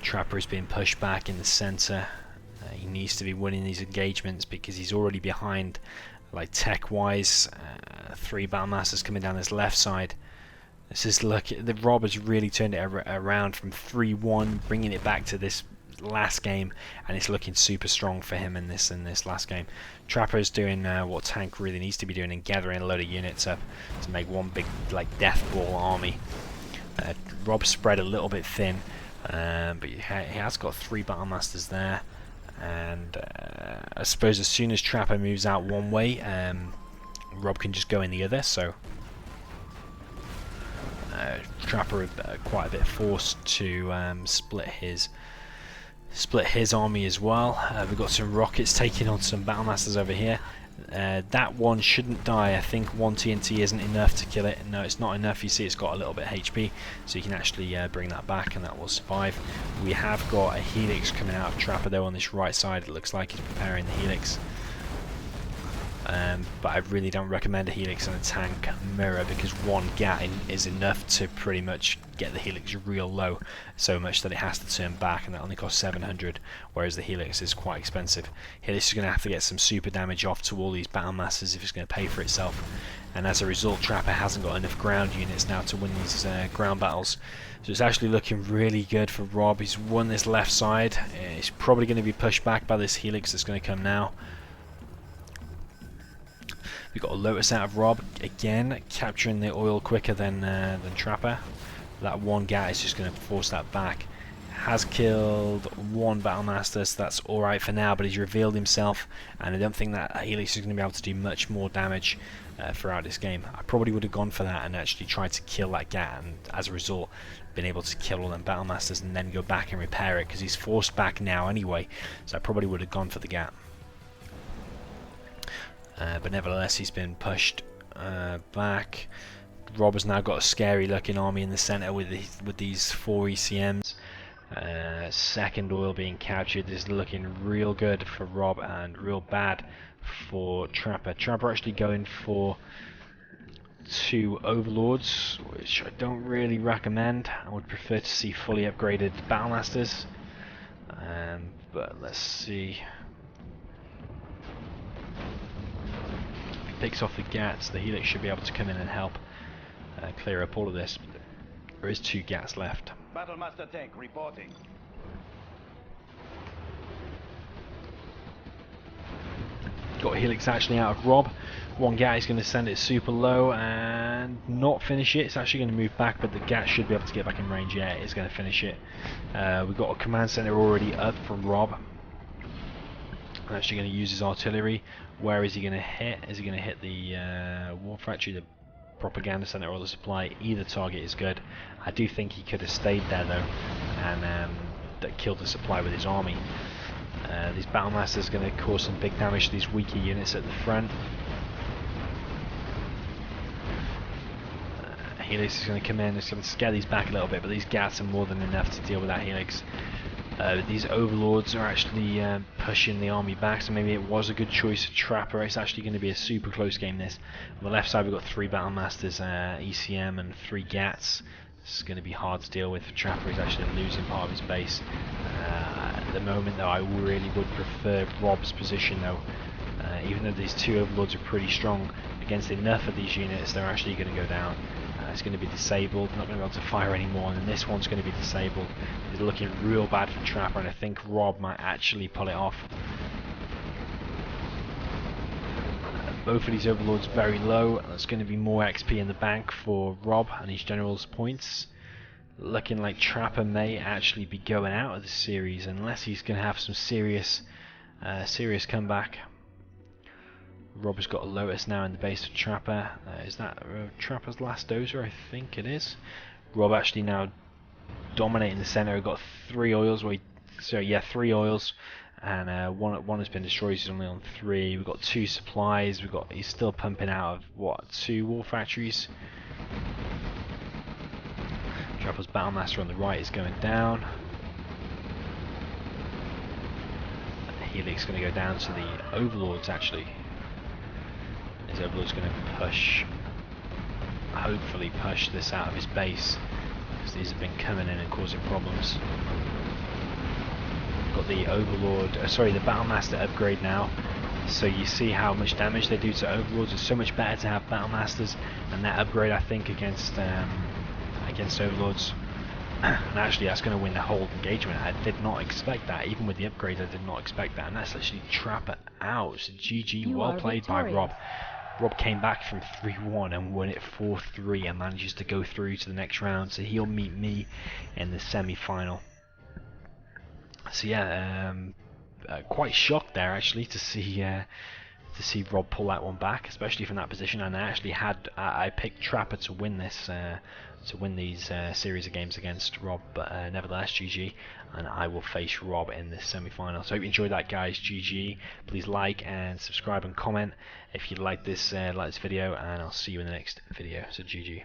Trapper is being pushed back in the center. He needs to be winning these engagements because he's already behind, like tech wise. 3 Battlemasters coming down this left side. This is the Rob has really turned it around from 3-1, bringing it back to this last game, and it's looking super strong for him in this last game. Trapper is doing what Tank really needs to be doing, and gathering a load of units up to make one big like death ball army. Rob spread a little bit thin, but he has got 3 Battlemasters there, and I suppose as soon as Trapper moves out one way, Rob can just go in the other. So Trapper quite a bit forced to split his army as well. We've got some rockets taking on some Battlemasters over here. That one shouldn't die. I think 1 TNT isn't enough to kill it. No, it's not enough. You see it's got a little bit of HP, so you can actually bring that back and that will survive. We have got a Helix coming out of Trapper though on this right side. It looks like he's preparing the Helix. But I really don't recommend a Helix and a tank mirror, because one gat is enough to pretty much get the Helix real low, so much that it has to turn back, and that only costs 700, whereas the Helix is quite expensive. Helix is going to have to get some super damage off to all these Battlemasters if it's going to pay for itself, and as a result Trapper hasn't got enough ground units now to win these ground battles. So it's actually looking really good for Rob. He's won this left side. He's probably going to be pushed back by this Helix that's going to come now. We've got a Lotus out of Rob, again capturing the oil quicker than Trapper. That one gat is just going to force that back. Has killed 1 Battlemaster, so that's alright for now, but he's revealed himself, and I don't think that Helix is going to be able to do much more damage throughout this game. I probably would have gone for that and actually tried to kill that gat, and as a result been able to kill all them Battlemasters and then go back and repair it, because he's forced back now anyway, so I probably would have gone for the gat. But nevertheless he's been pushed back. Rob has now got a scary looking army in the center with these 4 ECMs. Second oil being captured. This is looking real good for Rob and real bad for Trapper. Trapper actually going for 2 Overlords, which I don't really recommend. I would prefer to see fully upgraded Battlemasters, but let's see. Picks off the gats, the Helix should be able to come in and help clear up all of this. There is 2 gats left. Battlemaster tank reporting. Got a Helix actually out of Rob. 1 gat is going to send it super low and not finish it. It's actually going to move back, but the gat should be able to get back in range. Yeah, it is going to finish it. We've got a command center already up from Rob. I'm actually going to use his artillery. Where is he going to hit? Is he going to hit the war factory, the propaganda center, or the supply? Either target is good. I do think he could have stayed there though and that killed the supply with his army. These Battlemasters are going to cause some big damage to these weaker units at the front. Helix is going to come in, it's going to scare these back a little bit, but these Gats are more than enough to deal with that Helix. These Overlords are actually pushing the army back, so maybe it was a good choice of Trapper. It's actually going to be a super close game this. On the left side we've got 3 Battlemasters, ECM and 3 Gats. This is going to be hard to deal with for Trapper. He's actually losing part of his base. At the moment though, I really would prefer Rob's position though. Even though these 2 Overlords are pretty strong against enough of these units, they're actually going to go down. It's going to be disabled, not going to be able to fire anymore, and then this one's going to be disabled. It's looking real bad for Trapper, and I think Rob might actually pull it off. Both of these Overlords very low. There's going to be more XP in the bank for Rob and his general's points. Looking like Trapper may actually be going out of the series unless he's going to have some serious comeback. Rob has got a Lotus now in the base of Trapper. Is that Trapper's last dozer? I think it is. Rob actually now dominating the center. We've got 3 oils. 3 oils, and one has been destroyed. He's only on 3. We've got 2 supplies. He's still pumping out of what, 2 war factories. Trapper's Battlemaster on the right is going down. Helix is going to go down to the Overlords actually. His Overlord's going to hopefully push this out of his base, because these have been coming in and causing problems. Got the Overlord, the Battlemaster upgrade now, so you see how much damage they do to Overlords. It's so much better to have Battlemasters, and that upgrade I think against Overlords. And actually that's going to win the whole engagement. I did not expect that. Even with the upgrade I did not expect that, and that's actually Trapper out. So GG, well played by Rob. Rob came back from 3-1 and won it 4-3 and manages to go through to the next round, so he'll meet me in the semi-final. So yeah, quite shocked there actually to see Rob pull that one back, especially from that position. And I picked Trapper to win this, to win these series of games against Rob, but nevertheless GG, and I will face Rob in this semi-final. So hope you enjoyed that, guys. GG. Please like and subscribe and comment if you like this video, and I'll see you in the next video. So GG.